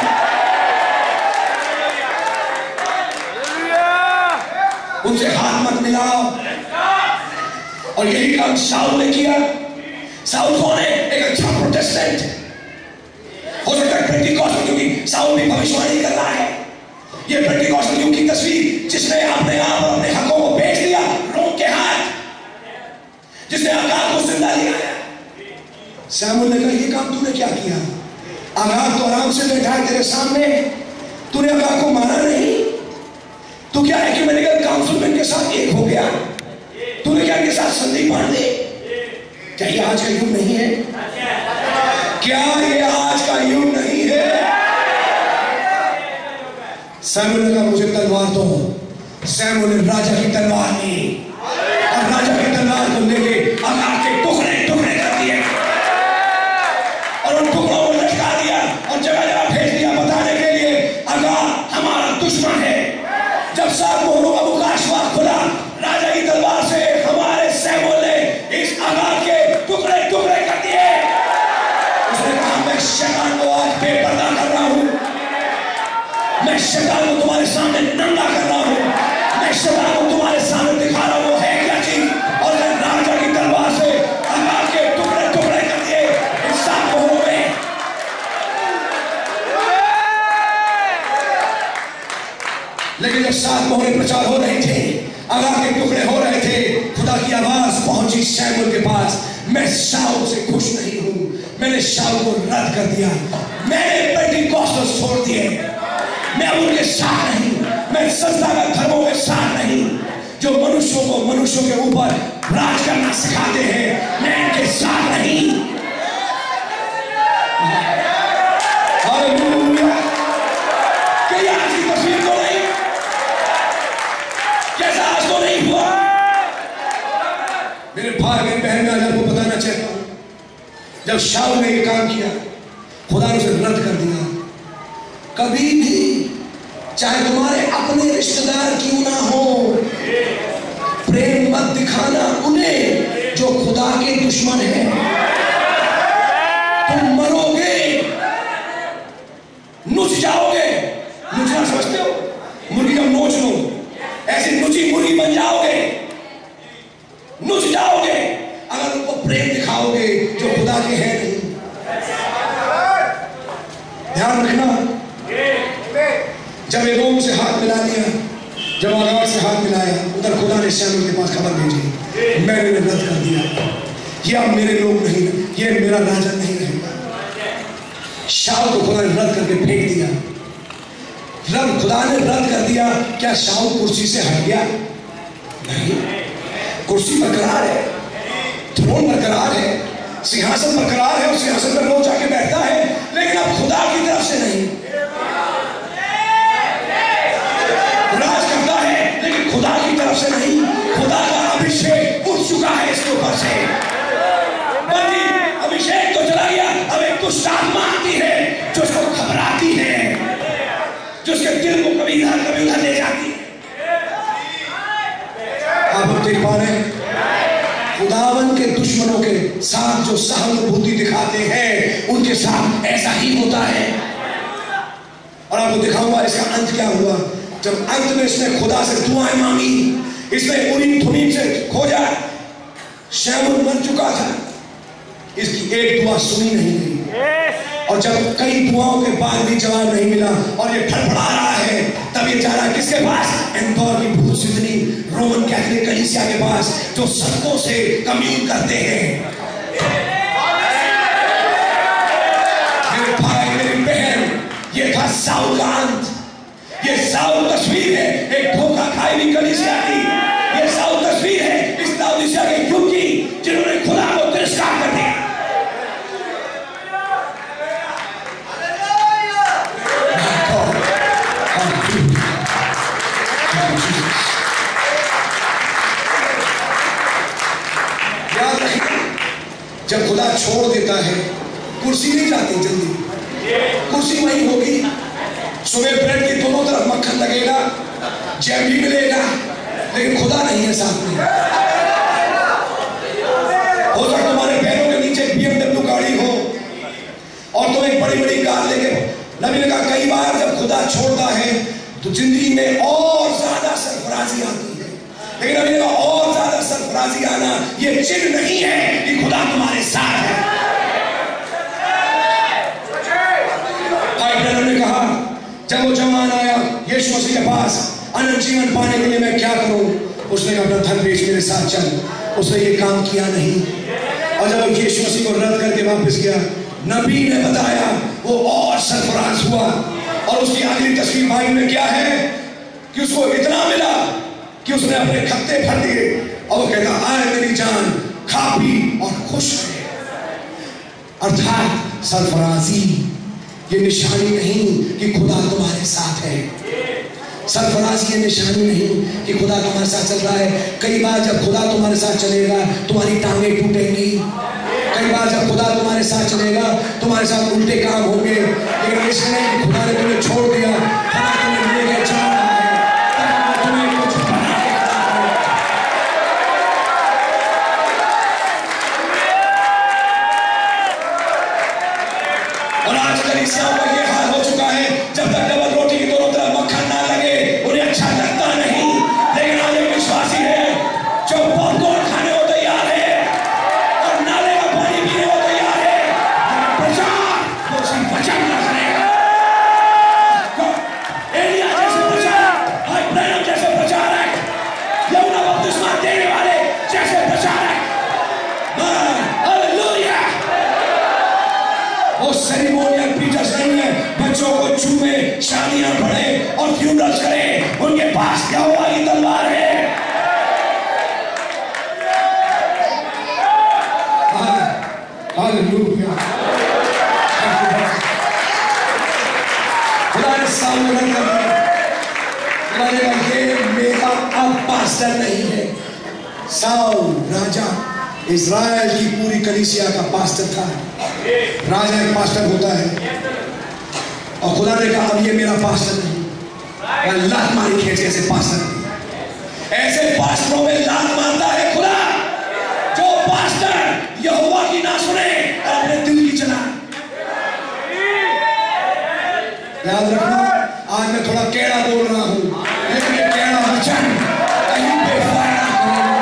उनसे हाथ मत मिलाओ। और यही काम शाऊल ने किया। शाऊल कौन है? एक अच्छा प्रोटेस्टेंट हो सकता है, पेंटिकॉस्ट, क्योंकि शाऊल भी भविष्यवाणी कर रहा है। ये पेंटिकॉस्ट युग की तस्वीर, जिसने अपने आप और अपने हकों को बेच दिया रोम के हाथ, जिसने आगार को जिंदा लिया। शमूएल ने कहा, ये काम तूने क्या किया? आगार तो आराम से बैठा है तेरे सामने, तूने आगार को मारा नहीं। तू क्या एक्यूमेनिकल काउंसिल के साथ एक हो गया? तूने क्या इनके साथ संधि बांध ली? क्या ये आज का युग नहीं है? क्या ये आज का युग नहीं है? शमूएल ने कहा, मुझे तलवार दो। शमूएल ने राजा की तलवार ली और राजा की तलवार को लेके आगार के टुकड़े टुकड़े कर दिए और उन टुकड़ों को लटका दिया और जगह जगह भेज दिया बताने के लिए आगार हमारा दुश्मन है। जब 7 मोहरों का मुकाशवा खुला राजा की तलवार से, हमारे शमूएल ने इस आगार के टुकड़े टुकड़े कर दिए। उसने कहा, मैं शैतान को आज बेपर्दा कर रहा हूं, मैं शैतान को तुम्हारे सामने नंगा कर रहा हूं, मैं शैतान को तुम्हारे सामने दिखा रहा हूं वो है क्या चीज। और मैं राजा की तलवार से आगार के टुकड़े टुकड़े कर दिए इन 7 मोहरों में। लेकिन जब 7 मोहरे प्रचार हो रहे थे, आगार के टुकड़े हो रहे थे, खुदा की आवाज पहुंची शमूएल के पास, मैं शाऊल से खुश नहीं हूं, मैंने शाऊल को रद्द कर दिया, मैंने पेंटिकॉस्टल छोड़ दिए, मैं उनके साथ नहीं, मैं संस्थागत धर्मों के साथ नहीं जो मनुष्यों को मनुष्यों के ऊपर राज करना सिखाते हैं, मैं इनके साथ नहीं। हालेलुया। क्या आज की तस्वीर तो नहीं? कैसा आज तो नहीं हुआ? मेरे भाई मेरी बहन, मैं आज आपको बताना चाहता हूं, जब शाऊल ने ये काम किया, खुदा ने उसे रद्द कर दिया। कभी भी चाहे तुम्हारे अपने रिश्तेदार क्यों ना हो, प्रेम मत दिखाना उन्हें जो खुदा के दुश्मन हैं। तुम मरोगे, नुच जाओगे। नुचना समझते हो? मुर्गी का नोच लो, ऐसी नुची मुर्गी बन जाओगे, नुच जाओगे अगर उनको प्रेम दिखाओगे जो खुदा के हैं नहीं। ध्यान रखना, जब एदोम से हाथ मिला दिया, जब आगार से हाथ मिलाया, उधर खुदा ने शमूएल के पास खबर भेजी, मैंने रद्द कर दिया, ये अब मेरे लोग नहीं, ये मेरा राजा नहीं रहेगा। शाऊल को खुदा ने रद्द करके फेंक दिया। रब खुदा ने रद्द कर दिया। क्या शाऊल कुर्सी से हट गया? नहीं, कुर्सी बरकरार है, थ्रोन बरकरार है, सिंहासन बरकरार है और सिंहासन पर रोज जाके बैठता है, लेकिन अब खुदा की तरफ से नहीं। राज करता है लेकिन खुदा की तरफ से नहीं। खुदा का अभिषेक उठ चुका है इसके ऊपर से। बल्कि अभिषेक तो चला गया, अब एक दुष्ट आत्मा आती है जो उसको घबराती है, जो उसके दिल को कभी इधर कभी उधर ले जाती है। आप देख पा रहे हैं, खुदावन के दुश्मनों के साथ जो सहानुभूति दिखाते हैं उनके साथ ऐसा ही होता है। और आपको दिखाऊंगा इसका अंत क्या हुआ। जब अंत में इसने खुदा से दुआएं मांगी, इसने उरीम थुमीम से खोजा, शमूएल मर चुका था, इसकी एक दुआ सुनी नहीं गई। और जब कई दुआओं के बाद भी जवाब नहीं मिला और ये फड़फड़ा रहा है, तब ये जा रहा है किसके पास? एंदौर की भूत सिद्धनी रोमन कैथोलिक कलीसिया के पास, जो सत्यों से कम्यून करते हैं। मेरे भाई मेरी बहन, ये था शाऊल का अंत। ये शाऊल तस्वीर है एक धोखा खाई हुई कलीसिया की। ये शाऊल तस्वीर है इस लाउदीसिया के युग की, जिन्होंने खुदा को तिरस्कार कर दिया। याद रखिए, जब खुदा छोड़ देता है, कुर्सी नहीं जाती जल्दी, कुर्सी वहीं होगी। सुबह ब्रेड की दोनों तरफ मक्खन लगेगा, जय भी मिलेगा, लेकिन खुदा नहीं है साथ में। हो सकता तुम्हारे पैरों के नीचे BMW गाड़ी हो और तुम एक बड़ी बड़ी कार लेके, नबी ने कहा कई बार जब खुदा छोड़ता है तो जिंदगी में और ज्यादा सरफराजी आती है, लेकिन नबी ने कहा और ज्यादा सरफराजी आना ये चिन्ह नहीं है कि खुदा तुम्हारे साथ है। ने कहा जब वो जवान आया यीशु मसीह के पास, अनंत जीवन पाने के लिए मैं क्या करूं? उसने कहा अपना धन बेच मेरे साथ चल। उसने ये काम किया नहीं, और जब यीशु मसीह को रद्द करके वापस गया, नबी ने बताया वो और सरफराज हुआ। और उसकी अगली तस्वीर भाई में क्या है कि उसको इतना मिला कि उसने अपने खत्ते भर दिए, और वो कहता आए मेरी जान, खा पी और खुश रहे। अर्थात सरफराजी ये निशानी नहीं कि खुदा तुम्हारे साथ है। सरफराजी ये निशानी नहीं कि खुदा तुम्हारे साथ चल रहा है। कई बार जब खुदा तुम्हारे साथ चलेगा तुम्हारी टांगें टूटेंगी, कई बार जब खुदा तुम्हारे साथ चलेगा तुम्हारे साथ उल्टे काम होंगे, लेकिन इसलिए कि खुदा ने तुम्हें छोड़ दिया, खुदा तुम्हें लेके चल रहा है, तुम्हें कुछ बना के और आज कलीसियाओं का ये हाल हो चुका है, जब तक डबल रोटी की दोनों तरफ मक्खन ना लगे उन्हें अच्छा लगता नहीं। लेकिन आज एक विश्वासी है जो पॉपकॉर्न खाने को तैयार है और नाले का पानी पीने को तैयार है, प्रचार तो उसी वचन का करेगा। एलिया जैसे प्रचारक, भाई ब्रैनम जैसे प्रचारक, यूहन्ना बपतिस्मा देने वाले जैसे प्रचारक, हालेलुया। वो सेरेमोनियल प्रीचर्स नहीं है, बच्चों को छूए, शादियां पढ़े और फ्यूनरल्स करें, उनके पास यहोवा की तलवार है। हालेलुया। खुदा ने सामने रख दिया, खुदा ने कहा ये मेरा अब पास्टर नहीं है। साउल राजा इज़राइल की पूरी कलीसिया का पास्टर था। राजा एक पास्टर होता है, और खुदा ने कहा अब ये मेरा पास्टर नहीं, मैं लात मारी खींचे ऐसे पास्टर नहीं। ऐसे पास्टरों में लात मारता है खुदा जो पास्टर यहोवा की ना सुने और अपने दिल की चलाए। याद रखना, आज मैं थोड़ा केड़ा बोल रहा हूं, लेकिन ये केड़ा वचन कहीं पे फायदा करेगा।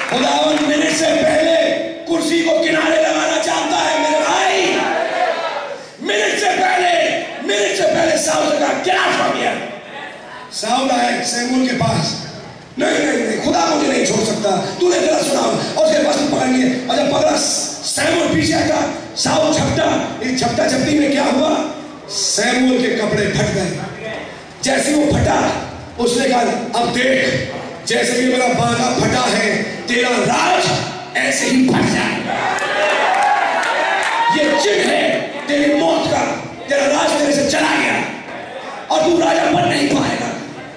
खुदावन मिनट से पहले कुर्सी को किनारे लगाना चाहता है मेरे भाई। मिनट से पहले साउल का क्या हो गया? साउल आया शमूएल के पास, नहीं खुदा मुझे नहीं छोड़ सकता, तूने तेरा सुना। और उसके पास पकड़ लिए, और जब पकड़ा शमूएल पीछे हटा, साउल झपटा। इस झपटा झपटी में क्या हुआ? शमूएल के कपड़े फट गए। जैसे वो फटा, उसने कहा अब देख, जैसे कि मेरा बागा फटा है, तेरा राज ऐसे ही फट जाए। ये चिन्ह है तेरी मौत का, तेरा राज तेरे से चला गया और तू राजा बन नहीं पाएगा।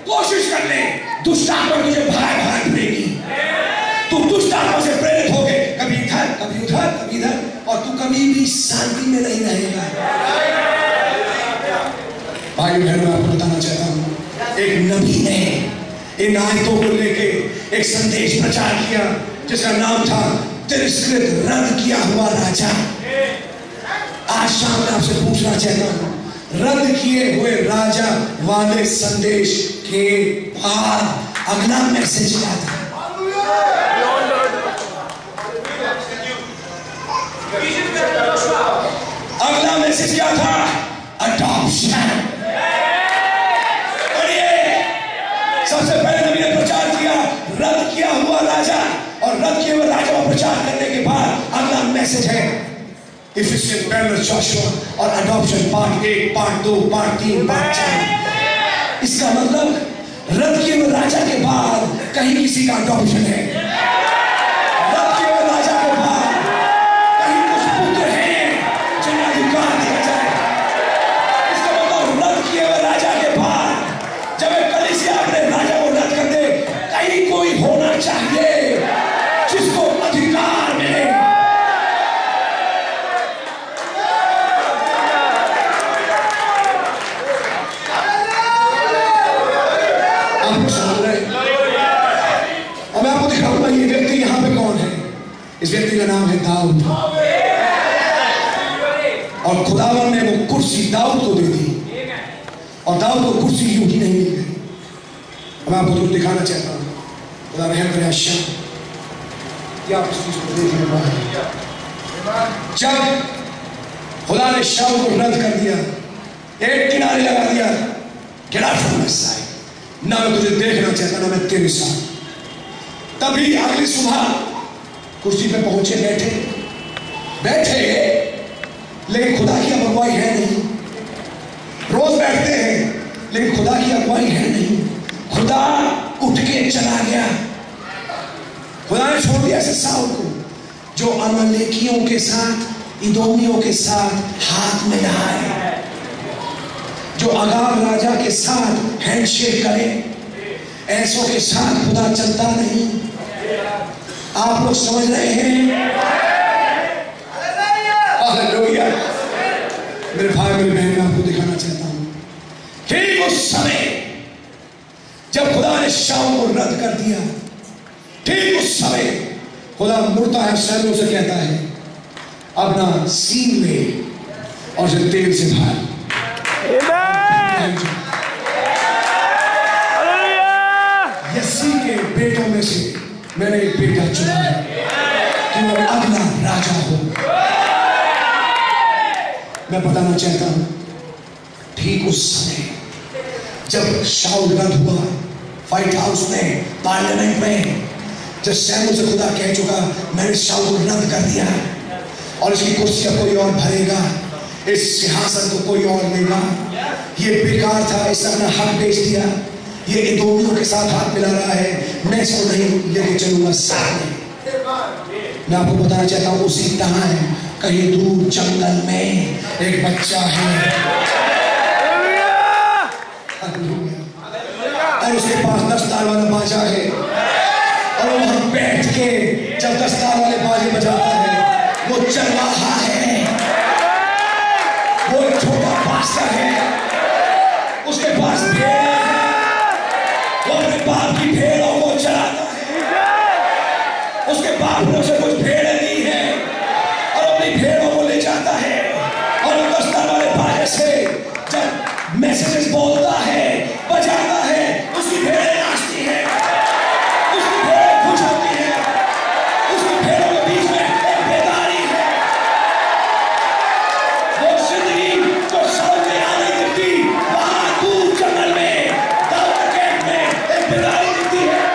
कोशिश कर ले, दुष्ट आत्मा तुझे भगाए फिरेगी। तू दुष्ट आत्मा से प्रेरित होके कभी इधर कभी उधर कभी इधर, और तू कभी भी शांति में नहीं रहेगा। भाई बहन, मैं आपको बताना चाहता हूं, एक नबी ने इन आयतों को लेके एक संदेश प्रचार किया जिसका नाम था तिरस्कृत रद्द किया हुआ राजा। आज शाम में आपसे पूछना चाहता हूं, रद्द किए हुए राजा वाले संदेश के बाद अगला मैसेज क्या था? अगला मैसेज क्या था? अडॉप्शन। सबसे पहले नबी ने प्रचार किया रद्द किया हुआ राजा, और रद्द किए हुए राजा का प्रचार करने के बाद अगला मैसेज है इफिसियंस, पहले जोशुआ और adoption part 1, part 2, part 3, part 4। इसका मतलब रद्द किए हुए राजा के बाद कहीं किसी का अडॉप्शन है। रद्द किए हुए राजा के बाद कहीं कुछ पुत्र हैं जिन्हें अधिकार दिया जाए। इसका मतलब रद्द किए हुए राजा के बाद जब एक कलीसिया अपने राजा को रद्द कर दे, कहीं कोई होना चाहिए जिसको अधिकार मिले। इस व्यक्ति का नाम है दाऊद। और खुदावन ने वो कुर्सी दाऊद को दे दी और दाऊद को कुर्सी यूं ही नहीं मिल गई। मैं आपको कुछ दिखाना चाहता हूँ। खुदा रहम करे शाम क्या उस चीज को देखने वाला। जब खुदा ने शाऊल को रद्द कर दिया, एक किनारे लगा दिया, get out from my side, ना मैं तुझे देखना चाहता ना मैं तेरे साथ। तभी अगली सुबह कुर्सी पे पहुंचे, बैठे लेकिन खुदा की अगुवाई है नहीं। रोज बैठते हैं लेकिन खुदा की अगुवाई है नहीं। खुदा उठ के चला गया। खुदा ने छोड़ दिया ऐसे शाऊल को जो अमलेकियों के साथ, इदोमियों के साथ हाथ मिलाए, जो अगाब राजा के साथ हैंडशेक करे। ऐसों के साथ खुदा चलता नहीं। आप लोग समझ रहे हैं? हालेलुया। मेरे भाई मेरे बहन, मैं आपको दिखाना चाहता हूं ठीक उस समय जब खुदा ने शाऊल को रद्द कर दिया, ठीक उस समय खुदा मुड़ता है, शैतान से कहता है अपना सीन ले और उसे तेल से भाग। यसी के बेटों में से मैंने एक बेटा चुना है कि वो अगला राजा हो। मैं बताना चाहता हूं ठीक उस समय जब शाऊल रद्द हुआ व्हाइट हाउस में, पार्लियामेंट में, जब शैतान से खुदा कह चुका मैंने शाऊल को रद्द कर दिया और इसकी कुर्सी अब कोई और भरेगा, इस सिंहासन को कोई और लेगा, ये बेकार था, इसने अपना हक बेच दिया, ये इदोमियों के साथ हाथ मिला रहा है, मैं इसको नहीं लेके चलूंगा साथ में। मैं आपको बताना चाहता हूँ उसी टाइम कहीं दूर जंगल में एक बच्चा है और उसके पास 10 तार वाला बाजा है और वो वहां बैठ के जब 10 तार वाले बाजे बजाता है, वो चरवाहा है, वो एक छोटा पास्टर है, उसके पास भेड़ है, वो अपने बाप की भेड़ों को चराता है। उसके बाप ने उसे कुछ भेड़ें दी है और अपनी भेड़ों को ले जाता है और 10 तार वाले बाजे से जब मैसेजेस बोलता है, बजाता है, उसकी भेड़ें नाचती है, उसकी भेड़ें खुश होती है, उसकी भेड़ों के बीच में एक बेदारी है। वो जिंदगी को शाऊल में आने दिखती, वहां दूर जंगल में दाऊद के कैंप में एक बेदारी दिखती है।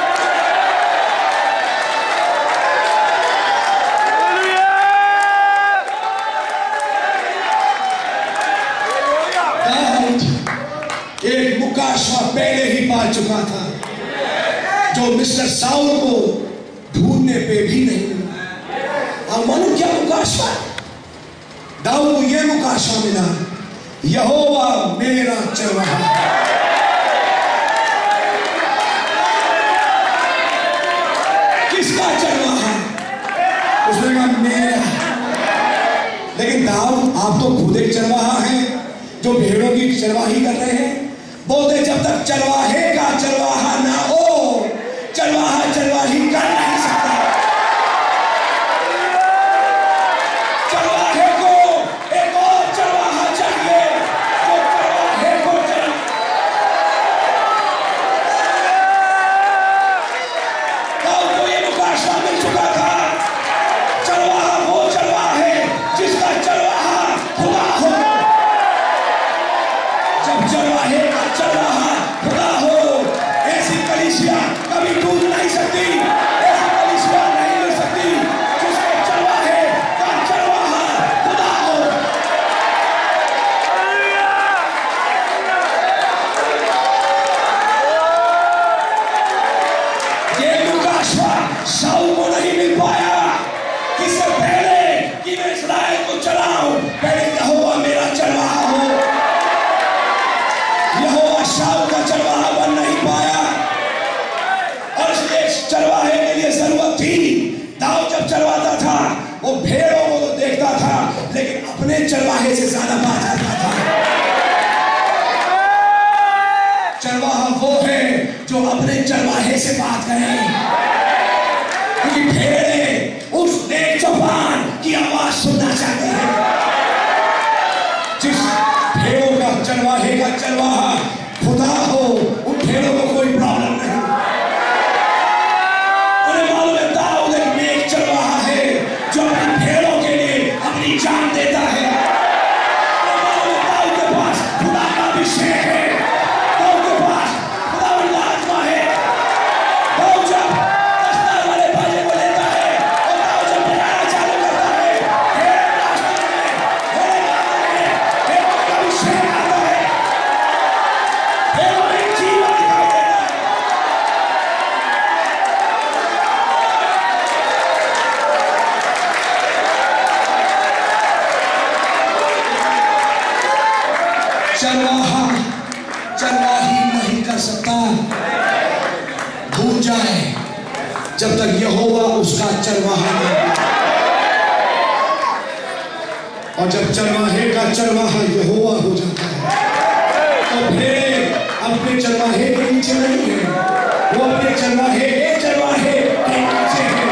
एक मुकाशवा पहले ही पा चुका था जो मिस्टर शाऊल को ढूंढने पे भी नहीं मिला। और मालूम क्या मुकाशवा? दाऊद को यह मुकाशवा मिला, यहोवा मेरा चरवाहा। किसका चरवाहा? उसने कहा मेरा। लेकिन दाऊद आप तो खुद एक चरवाहा हैं जो भेड़ों की चरवाही कर रहे हैं। बोलते जब तक चरवाहे का चरवाहा ना हो, चरवाहा चरवाही कर नहीं सकता। चरवाहे को एक और चरवाहा चाहिए जो चरवाहे को दाऊद को ये मुकाशवा मिल चुका था। चरवाहा वो चरवाहा है जिसका चरवाहा खुदा हो। जब चरवाहे का चरवाहा खुदा हो, ऐसी कलीसिया कभी टूट नहीं सकती, ऐसी कलीसिया नहीं मिल सकती जिसके चरवाहे का चरवाहा खुदा हो। ये मुकाशवा शाऊल को नहीं मिल पाया। इससे पहले कि मैं इस्राएल को चलाऊं, पहले यहोवा मेरा चरवाहा हो। यहोवा शाऊल का चरवाहा बन नहीं पाया और इसलिए चरवाहे के लिए जरूरत थी। दाऊद जब चरवाता था वो भेड़ों को तो देखता था लेकिन अपने चरवाहे से ज्यादा बात करता था। चरवाहा वो है जो अपने चरवाहे से बात करे, क्योंकि भेड़ें उसने जब तक यहोवा उसका चरवाहा नहीं। और जब चरवाहे का चरवाहा यहोवा हो जाता है तो फिर अपने चरवाहे के नीचे नहीं है, वो अपने चरवाहे के नीचे है।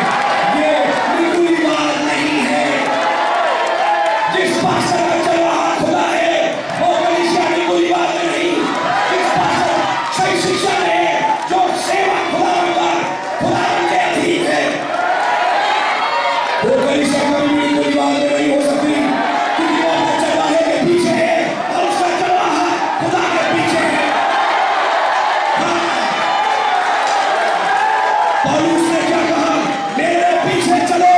ये बिल्कुल बात नहीं है। जिस पास्टर का चरवाहा खुदा है वो कलीसिया में कोई बात नहीं। जिस पास्टर सही शिक्षा है, जो सेवा खुदा के अधीन है, वो कलीसिया कभी भी कोई बात नहीं हो सकती, क्योंकि वो अपने चरवाहे के पीछे है और उसका चरवाहा खुदा के पीछे है। पौलुस ने क्या कहा? मेरे पीछे चलो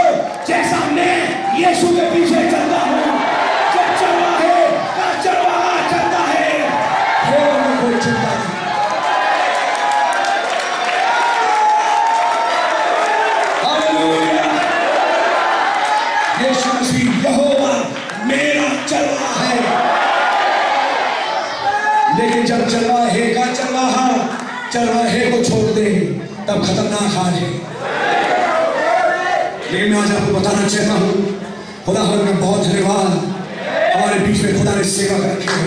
जैसा मैं यीशु के पीछे चलता हूं। जब चरवाहे का चरवाहा चलता है फिर में कोई चिंता नहीं। हालेलुया। यीशु मसीह यहोवा मेरा चरवाहा है। लेकिन जब चरवाहे का चरवाहे को छोड़ दे तब खतरनाक हाल है। लेकिन मैं आज आपको बताना चाहता हूं, खुदा में बहुत धन्यवाद, हमारे बीच में खुदा ने सेवा रखी है।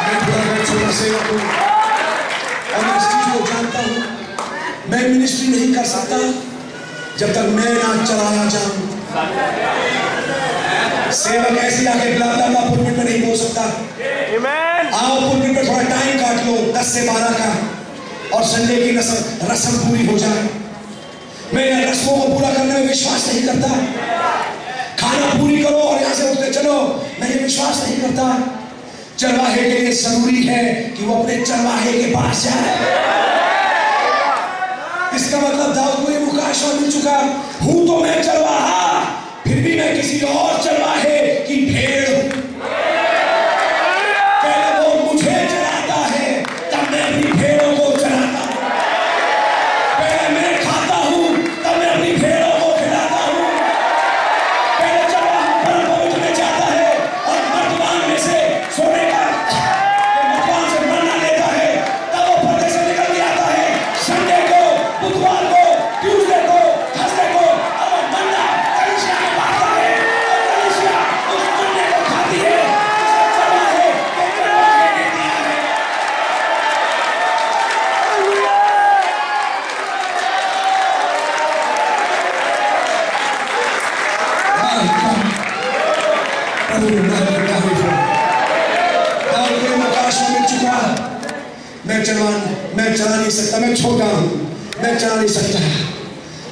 मैं खुदा का छोटा सेवक हूं और मैं इस चीज को जानता हूं, मैं मिनिस्ट्री नहीं कर सकता जब तक मैं ना चलाया जाऊं। सेवक ऐसी आके ब्ला ब्ला ब्ला पुलपिट में नहीं बोल सकता। आओ पुलपिट में थोड़ा टाइम काट लो 10 से 12 का, और संडे की रस्म पूरी हो जाए। मैं इन रस्मों को पूरा करने में विश्वास नहीं करता। खाना पूरी करो और यहां से उठते चलो, मैं ये विश्वास नहीं करता। चरवाहे के लिए जरूरी है कि वो अपने चरवाहे के पास जाए। इसका मतलब दाऊद को ये मुकाशवा मिल चुका, हूं तो मैं चरवाहा, फिर भी मैं किसी और चरवाहे की भेड़ हूं। पहले वो मुझे चराता है, तब मैं अपनी भेड़ों को चराता हूं। पहले मैं खाता हूं, तब मैं अपनी भेड़ों को खिलाता हूं। पहले चरवाहा परम पवित्र में जाता है और मर्दबान में से सोने का मर्दबान से मन्ना लेता है, तब वो पर्दे से निकल के आता है। संडे को, बुधवार को, ट्यूसडे को, थर्सडे को, और वो मन्ना कलीसिया में बांटता है और कलीसिया उस मन्ने को खाती है। मैं चला नहीं सकता, मैं छोटा हूं, मैं चला नहीं सकता।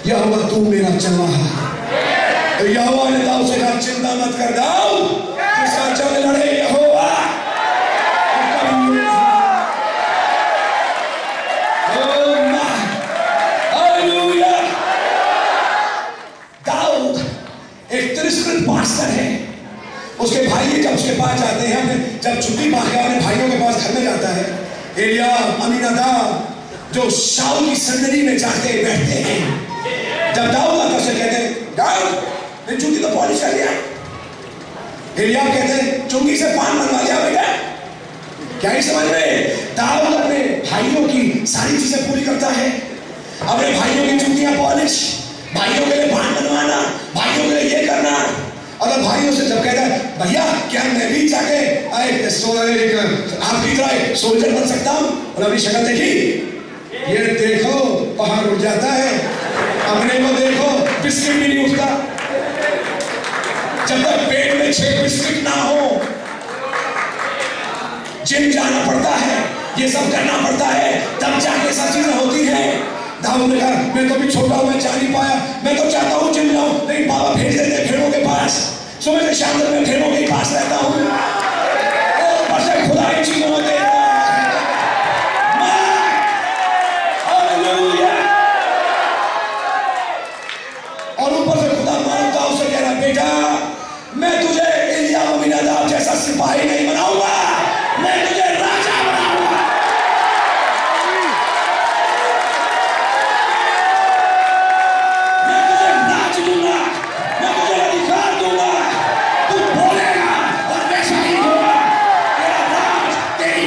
यहोवा तू मेरा चरवाहा। यहोवा ने दाऊद से कहा चिंता मत कर दाऊद, जिसका जंग लड़े यहोवा। दाऊद एक तिरस्कृत पास्टर है। उसके भाई जब उसके पास जाते हैं, जब छुट्टी पा के अपने भाइयों के पास घर में जाता है, एलियाब, अमीनादाब जो शाऊल की संदली में जाके बैठते हैं, जब दाऊद आता से कहते हैं दाऊद ने चुंगी तो पॉलिश कर लिया। एलियाब कहते हैं चुंगी से पान बनवा लिया बेटा। क्या ही समझ में? दाऊद अपने भाइयों की सारी चीजें पूरी करता है। अपने भाइयों की चुंगियां पॉलिश, भाइयों के लिए पान बनवाना, भाइयों के लिए ये करना। और भाइयों से जब कहता है भैया क्या मैं भी जाके आपकी तरह सोल्जर बन सकता हूं, और अपनी शक्ल देखी, ये देखो पहाड़ उठ जाता है, अपने को देखो बिस्किट भी नहीं उठता। जब तक पेट में 6 बिस्किट ना हो, जिम जाना पड़ता है, ये सब करना पड़ता है, तब जाके सब चीजें होती है। दाऊद ने कहा मैं तो भी छोटा हूं, मैं जा नहीं पाया, मैं तो चाहता हूं जिम जाऊं, लेकिन बाबा भेज देते भेड़ों के पास। सुबह से शाम तक मैं भेड़ों के पास रहता हूं, और ऊपर से खुदा इन चीजों में दे रहा है। हालेलुया। और ऊपर से खुदा मानता उसे कह रहा बेटा मैं तुझे एलियाब अमीनादाब जैसा सिपाही नहीं बनाऊंगा, मैं तुझे राजा बनाऊंगा। मैं तुझे राज दूंगा, मैं तुझे अधिकार दूंगा, तू बोलेगा और वैसा ही होगा। तेरा राज तेरे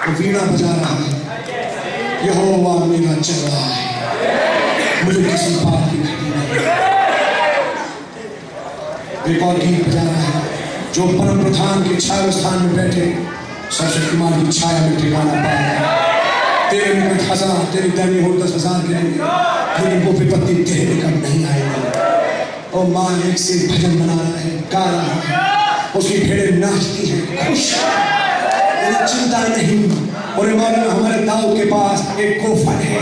वो वीणा बजा रहा है, यहोवा मेरा चरवाहा है, मुझे किसी बात की घटी नहीं। एक और गीत बजा रहा है, जो परम प्रधान के छाया स्थान में बैठे सर्वशक्तिमान की छाया में ठिकाना पाए। तेरे निकट 1000 तेरी दैनी हो 10,000 गिरेंगे, लेकिन वो विपत्ति तेरे निकट नहीं आएगी। और माँ एक से भजन बना रहा है, गा रहा है, उसकी भेड़ें नाचती हैं, खुश, उन्हें चिंता नहीं। उन्हें मालूम हमारे दाऊद के पास एक कोफर है,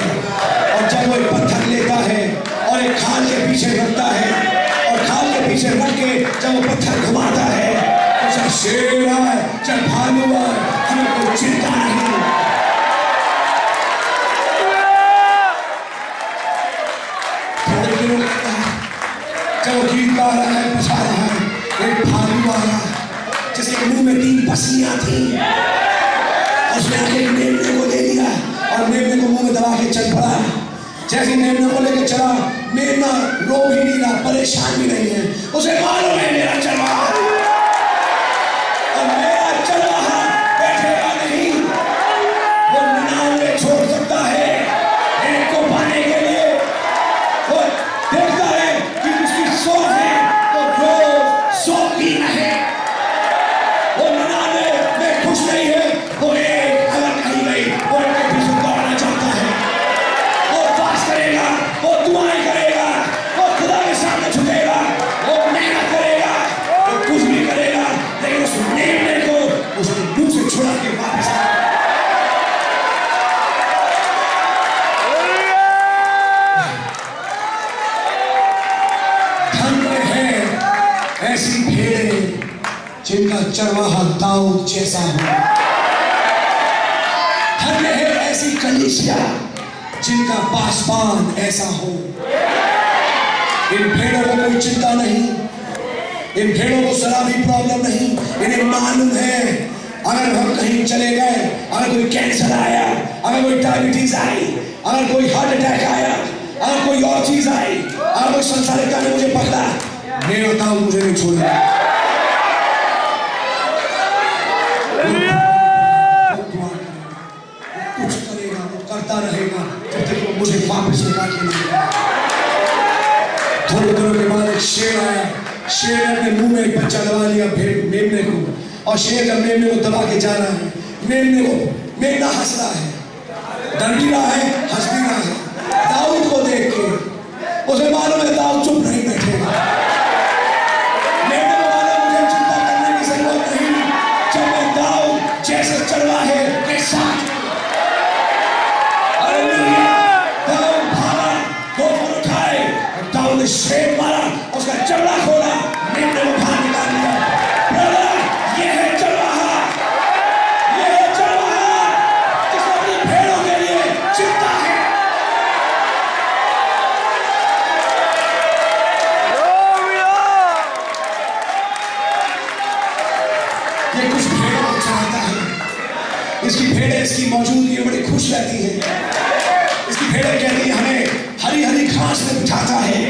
और जब वो एक पत्थर लेता है और एक खाल के पीछे रखता है, और खाल के पीछे रख के जब वो पत्थर घुमाता है, तो चाहे शेर आए चाहे भालू आए, हमें कोई चिंता नहीं। जब वो गीत गा रहा है, बजा रहा है, एक भालू आया जिसके मुंह में 3 पसलियां थी, उसने आके मेमने को ले लिया और मेमने को मुंह में दबा के चल पड़ा। जैसे मेमने को लेकर चला, मेमना रो भी नहीं रहा, परेशान भी नहीं है, उसे मालूम है मेरा चरवाहा और मेरा चरवाहा बैठेगा नहीं, वो 99 छोड़ सकता है एक को पाने के लिए। वो देखता है कि उसकी 100 है तो रोज 100 ही रहे। वो 99 में खुश नहीं है, वो एक अगर कहीं गई वो एक के पीछे दौड़ना चाहता है। वो फास्ट करेगा, वो दुआएं करेगा, वो खुदा के सामने झुकेगा, वो मेहनत करेगा, वो कुछ भी करेगा, लेकिन उस मेमने को उसके मुंह से छुड़ा के वापस आएगा। ऐसी भेड़ें जिनका चरवाहा दाऊद जैसा हो। धन्य है ऐसी कलीसिया जिनका पासवान ऐसा हो। इन भेड़ों को कोई चिंता नहीं, इन भेड़ों को जरा भी प्रॉब्लम नहीं। इन्हें मालूम है अगर हम कहीं चले गए, अगर कोई कैंसर आया, अगर कोई डायबिटीज आई, अगर कोई हार्ट अटैक आया, अगर कोई और चीज आई, अगर कोई संसारिकता ने मुझे पकड़ा, मेरा दाऊद मुझे नहीं छोड़ेगा। कुछ करेगा, वो करता रहेगा जब तक वो मुझे वापस निकाल के नहीं देगा। थोड़े दिनों के बाद एक शेर आया, शेर ने अपने मुंह में एक बच्चा दबा लिया मेमने को, और शेर जब मेमने को दबा के जा रहा है, मेमना हंस रहा है, डर भी रहा है, हंस भी रहा है। दाऊद को देख के उसे मालूम है दाऊद चुप नहीं बैठेगा। जैसे चरवाहे के साथ दाऊद भागा, गोफर उठाए, दाऊद ने शेर मारा, उसका चमड़ा खोला, मेमने को बाहर निकाल लिया। ब्रदर, ये है चरवाहा, ये है चरवाहा जिसको अपनी भेड़ों के लिए चिंता है। ये कुछ भेड़ों को चलाता है, इसकी भेड़ें इसकी मौजूदगी में बड़ी खुश रहती है। इसकी भेड़ें कहती है हमें हरी हरी घास में बिठाता है,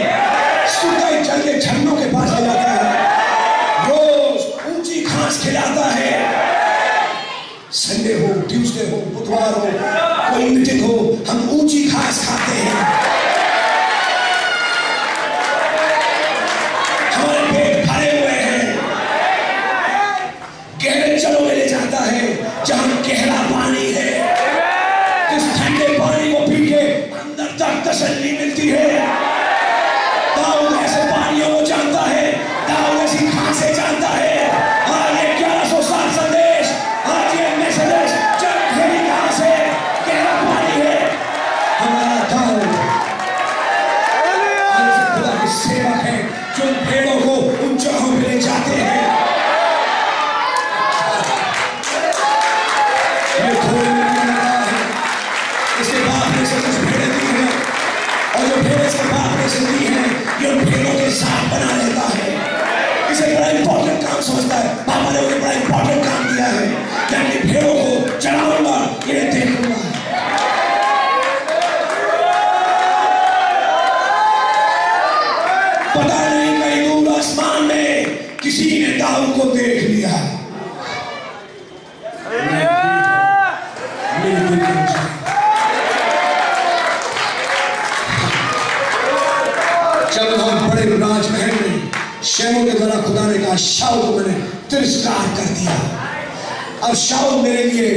सूखे जल के झरनों के पास ले जाता है, रोज ऊंची घास खिलाता है। संडे हो, ट्यूसडे हो, बुधवार हो, कोई मीटिंग हो, हम ऊंची घास खाते हैं। हमारे पेट भरे हुए हैं, गहरे जलों में ले जाता है जहां गहरा पानी है, जिस ठंडे पानी को पी के अंदर तक तसल्ली मिलती है। दाऊद ऐसे पानियों को जानता है, दाऊद ऐसी घासें जानता है। आज ये 1100 साल संदेश, आज ये मैसेज जब गहरी घास है, गहरा पानी है, हमारा दाऊद खुदा के सेवक है जो भेड़ों को उन जगहों पे ले जाते हैं। इसके बाप ने से कुछ भेड़ें दी हैं, और जो भेड़ें इसके बाप ने से दी हैं, ये उन भेड़ों के साथ बना रहता है। इसे बड़ा इंपॉर्टेंट काम समझता है, पापा ने उन्हें बड़ा इंपॉर्टेंट काम दिया है, मैं अपनी भेड़ों को चढ़ाऊंगा, इन्हें देखूंगा। पता नहीं कहीं दूर आसमान में किसी ने दाऊद को देख लिया। शेमों के द्वारा खुदा ने कहा शाऊल को मैंने तिरस्कार कर दिया, अब शाऊल मेरे लिए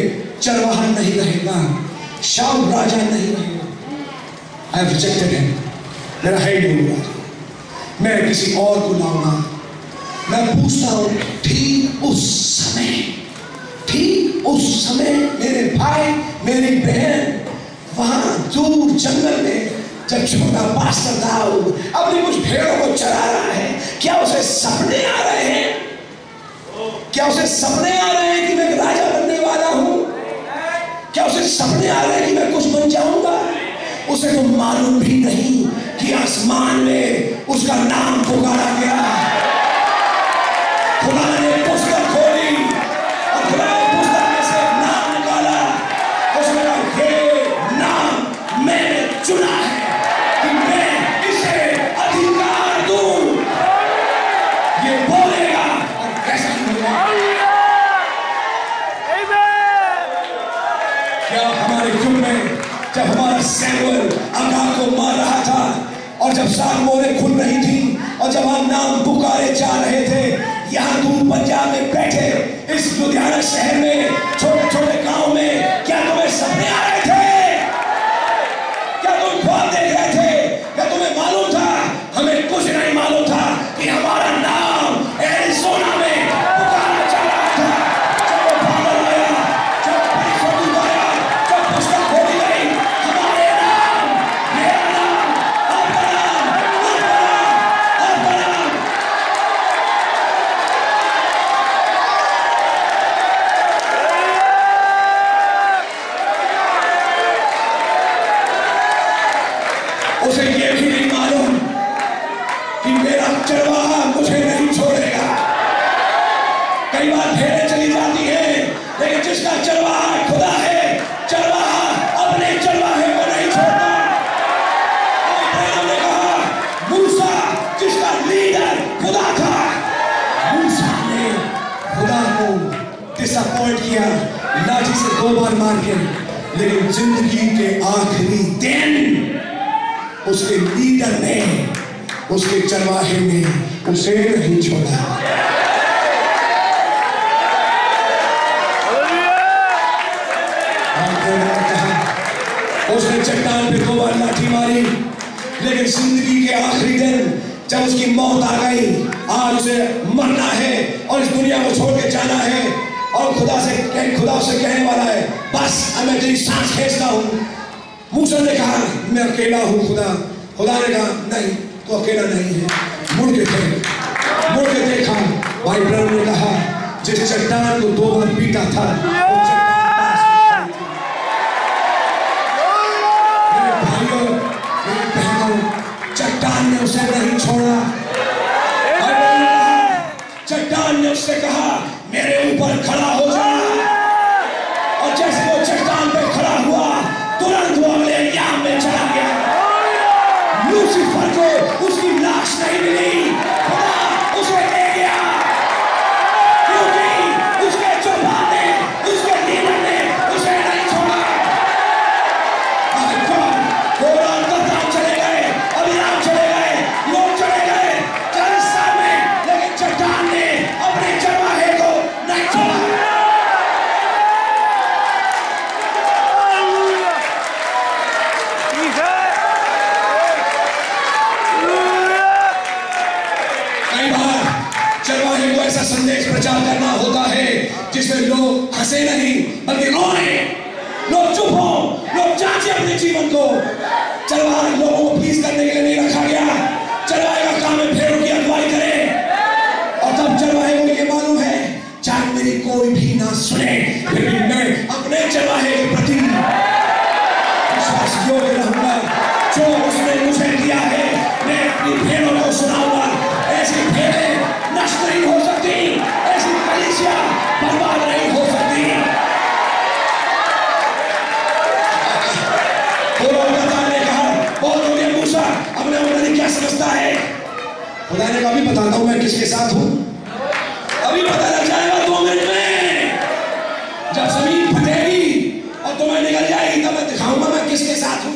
चरवाहा नहीं रहेगा, शाऊल राजा नहीं रहेगा। आई हैव रिजेक्टेड हिम, मेरा है नहीं राजा, मैं किसी और को लाऊंगा। मैं पूछता हूं ठीक उस समय मेरे भाई मेरी बहन वहां दूर जंगल में जब छोटा पास्टर दाऊद अपनी कुछ भेड़ों को चरा रहा है, क्या उसे सपने आ रहे हैं? क्या उसे सपने आ रहे हैं कि मैं राजा बनने वाला हूं? क्या उसे सपने आ रहे हैं कि मैं कुछ बन जाऊंगा? उसे तो मालूम भी नहीं कि आसमान में उसका नाम पुकारा गया। खुदा ने पुस्तक खोली और खुदा ने पुस्तक में से नाम निकाला। उसने कहा ये नाम मैंने चुना है कि मैं इसे अधिकार दूं। ये बोलेगा और कैसा होगा? क्या हमारे युग में जब हमारा सैमुएल अगाग को मार रहा था और जब सात मोहरें खुल रही थी और जब हम नाम पुकारे जा रहे थे, यहाँ दूर पंजाब में बैठे इस लुधियाना शहर में छोटे छोटे गांव में, क्या तुम्हें सपने आ रहे थे? क्या तुम ख्वाब देख रहे थे? क्या तुम्हें मालूम था? हमें कुछ नहीं मालूम था कि हमारा नाम एरिज़ोना में पुकारा जा रहा था। जब वो पागल आया, जब परिशोधित आया, जब पुस्तक खोली गई, हमारे नाम, मेरा नाम, आपका नाम, आपका नाम। उसे ये भी नहीं मालूम कि मेरा चरवाहा मुझे नहीं छोड़ेगा। कई बार भेड़ें चली जाती हैं, लेकिन जिसका चरवाहा खुदा है, चरवाहा अपने चरवाहे को नहीं छोड़ता। और इब्राहिम ने कहा मूसा जिसका लीडर खुदा था, मूसा ने खुदा को डिसअपॉइंट किया, लाठी से 2 बार मार के, लेकिन जिंदगी के आखिरी दिन उसके लीडर ने, उसके चरवाहे ने उसे नहीं छोड़ा। उसने चट्टान पे 2 बार लाठी मारी, लेकिन जिंदगी के आखिरी दिन जब उसकी मौत आ गई, आज उसे मरना है और इस दुनिया को छोड़ के जाना है, और खुदा से कहने वाला है बस अब मैं तेरी सांस खींचता हूँ। मूसा ने कहा मैं अकेला हूँ खुदा ने कहा नहीं, तो अकेला नहीं है। मुड़ के देखा, भाई ब्रह्म ने कहा जिस चट्टान को 2 बार पीटा था, मेरे भाइयों मेरी बहनों, चट्टान ने उसे नहीं छोड़ा। चट्टान ने उससे कहा मेरे ऊपर खड़ा हो जा, और जैसे वो चट्टान पे खड़ा हुआ, तुरंत वो अगले याम में चला गया। लूसीफर को उसकी लाश नहीं मिली, खुदा उसे ले गया, क्योंकि उसके चौपाल ने, उसके लीडर ने उसे नहीं छोड़ा। चले गए, अभिराम चले गए, लोग चले गए 40 साल में, लेकिन चट्टान ने अपने चरवाहे को नहीं छोड़ा। चरवाहे को ऐसा संदेश प्रचार करना होता है जिसमें लोग हंसे नहीं बल्कि रोए, लोग चुप हो, लोग जांचे अपने जीवन को। चरवाहा लोगों को फीस करने के लिए नहीं रखा गया। चरवाहे का काम है भेड़ों की अगुवाई करे, और तब चरवाहे को ये मालूम है चाहे मेरी कोई भी ना सुने, फिर भी मैं अपने चरवाहे के प्रति विश्वास योग्य रहूंगा। जो उसने मुझे दिया है मैं अपनी भेड़ों को सुनाऊंगा। ऐसी भेड़ें नष्ट नहीं हो सकती, ऐसी कलीसिया बर्बाद नहीं हो सकती। ने कहा बहुत हो गया मूसा, अब मैं उन्होंने क्या समझता है? खुदा ने कहा अभी बताता हूं मैं किसके साथ हूं, अभी पता लग जाएगा 2 मिनट में। जब जमीन फटेगी और तुम्हें निकल जाएगी तब मैं दिखाऊंगा मैं किसके साथ हूं।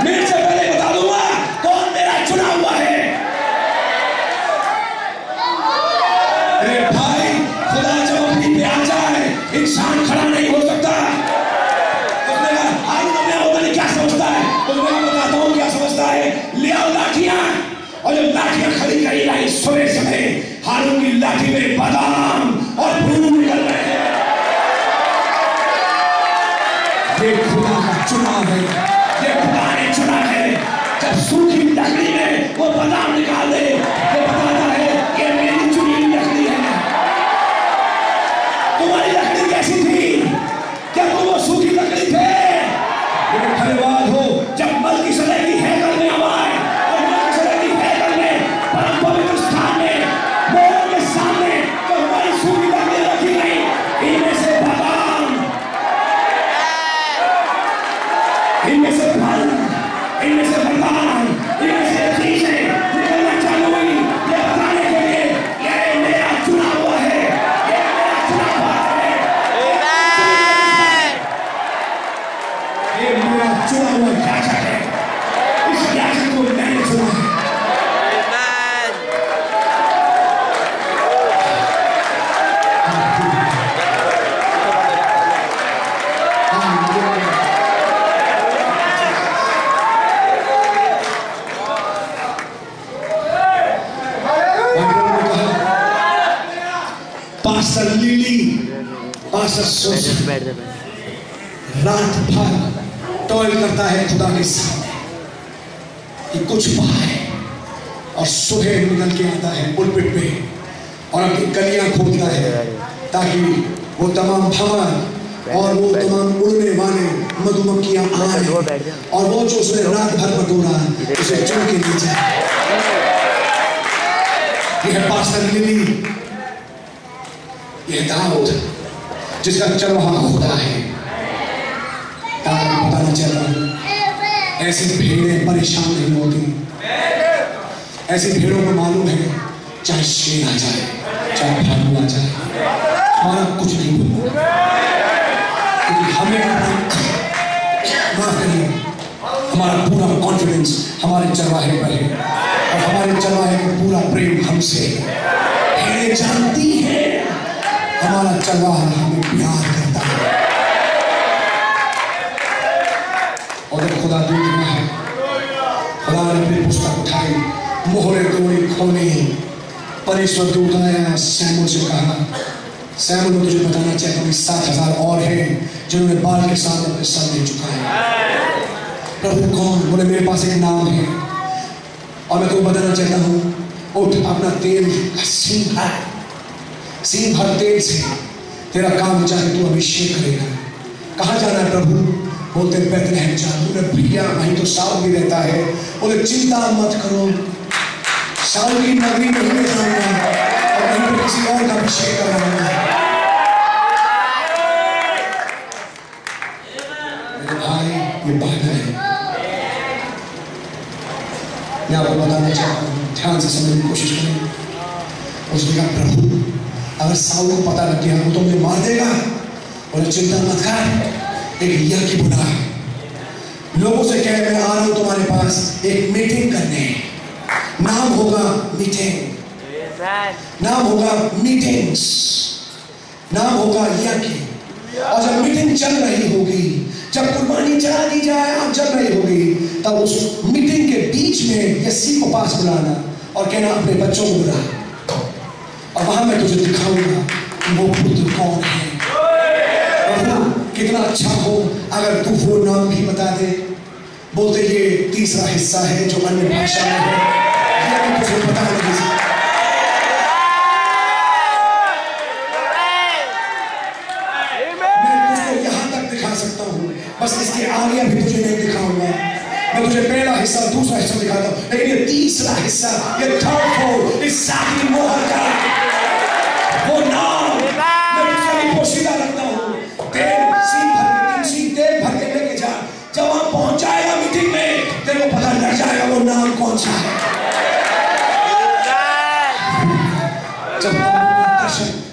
मिनट से पहले बता दूंगा कौन मेरा चुना हुआ है। इंसान खड़ा नहीं हो सकता। उसने कहा हारून अपने आप को क्या समझता है? उसने कहा बताता हूँ क्या समझता है। ले आओ लाठियां। और जब लाठियां खड़ी करी लाई सुबह समय हारून की लाठी में बादाम और फूल निकल रहे हैं। ये खुदा का चुनाव है, ये खुदा ने चुना है। जब सूखी लकड़ी में वो बादाम निकाल दे वो बताता है ये मेरी चुनी हुई लकड़ी है। तुम्हारी लकड़ी कैसी थी? क्या तुम वो सूखी लकड़ी थे? लेकिन धन्यवाद हो जब मलकीसेदेक की हैकल में हम आए और मलकीसेदेक की हैकल में परम पवित्र स्थान में मोहरों के सामने तो हमारी सूखी लकड़ी रखी गई। इनमें से बादाम, इनमें से फल, इनमें से बरदान, इनमें से चीजें निकलना चालू हुई। ये बताने के लिए ये मेरा चुना हुआ है, ये मेरा चुना हुआ है, ये मेरा चुना हुआ याजक है। इस याजक को मैंने चुना है। पास्टर लिली, पास्टर सोस रात भर टॉयल करता है खुदा के सामने कि कुछ पाए और सुबह निकल के आता है पुलपिट पे और अपनी कलियां खोलता है ताकि वो तमाम भंवर और वो तमाम उड़ने वाले मधुमक्खियां आए और वो जो उसने रात भर बटोरा उसे चुन के ले जाए। यह पास्टर लिली, यह दाऊद जिसका चरवाहा खुदा है। मैं बताना चाहता हूं ऐसी भेड़ें परेशान नहीं होती। ऐसी भेड़ों को मालूम है चाहे शेर आ जाए चाहे भालू आ जाए हमारा कुछ नहीं होगा, क्योंकि हमें माफ करिए हमारा पूरा कॉन्फिडेंस हमारे चरवाहे पर है और हमारे चरवाहे का पूरा प्रेम हमसे। भेड़ें जानती है हमारा चरवाहा हमें प्यार करता है। और जब खुदा दूध में है, खुदा ने अपनी पुस्तक उठाई, मोहरे तोड़ी खोली, परमेश्वर दूत आया सैमुअल से कहा सैमुअल मैं तुझे बताना चाहता हूँ 7,000 और हैं जिन्होंने बाल के साथ अपने सर नहीं झुकाए। प्रभु कौन? बोले मेरे पास एक नाम है और मैं तुमको बताना चाहता हूँ उठ अपना तेल का सीन भर तेल से तेरा काम चाहे तू अभिषेक करेगा। कहाँ जाना है प्रभु? बोलते बैतलहम जा। बोले भैया वहीं तो साउल भी रहता है। बोले चिंता मत करो, साउल की नगरी में ही जाऊंगा और वहीं पर किसी और का अभिषेक कराऊंगा। मेरे भाई ये बात है, मैं आपको बताना चाहता हूँ, ध्यान से समझने की कोशिश करें। उसने कहा प्रभु अगर साउल को पता लग गया वो तो मुझे मार देगा। बोले चिंता मत कर, एक यज्ञ बुला, लोगों से कह मैं आ रहा हूं तुम्हारे पास एक मीटिंग करने। नाम होगा मीटिंग, नाम होगा मीटिंग्स, नाम होगा यज्ञ। और जब मीटिंग चल रही होगी, जब कुर्बानी चढ़ा दी जाए और चल रही होगी, तब उस मीटिंग के बीच में यस्सी को पास बुलाना और कहना अपने बच्चों को बुला और वहां मैं तुझे दिखाऊंगा कि वो पुत्र कौन है। प्रभु कितना अच्छा हो अगर तू वो नाम भी बता दे। बोलते ये तीसरा हिस्सा है जो अन्य भाषा में है, ये तुझे पता नहीं। मैं तुझको यहां तक दिखा सकता हूँ, बस इसके आगे भी तुझे नहीं दिखाऊंगा। मैं तुझे पहला हिस्सा दूसरा हिस्सा दिखाता हूँ, लेकिन ये तीसरा हिस्सा, ये थर्ड फोर, इस सातवीं मोहर का वो नाम मैं तुझे पोशीदा रखता हूँ। तेल भर के लेके जा, जब वहां पहुंच जाएगा मीटिंग में तेरे को पता लग जाएगा वो नाम कौन सा है।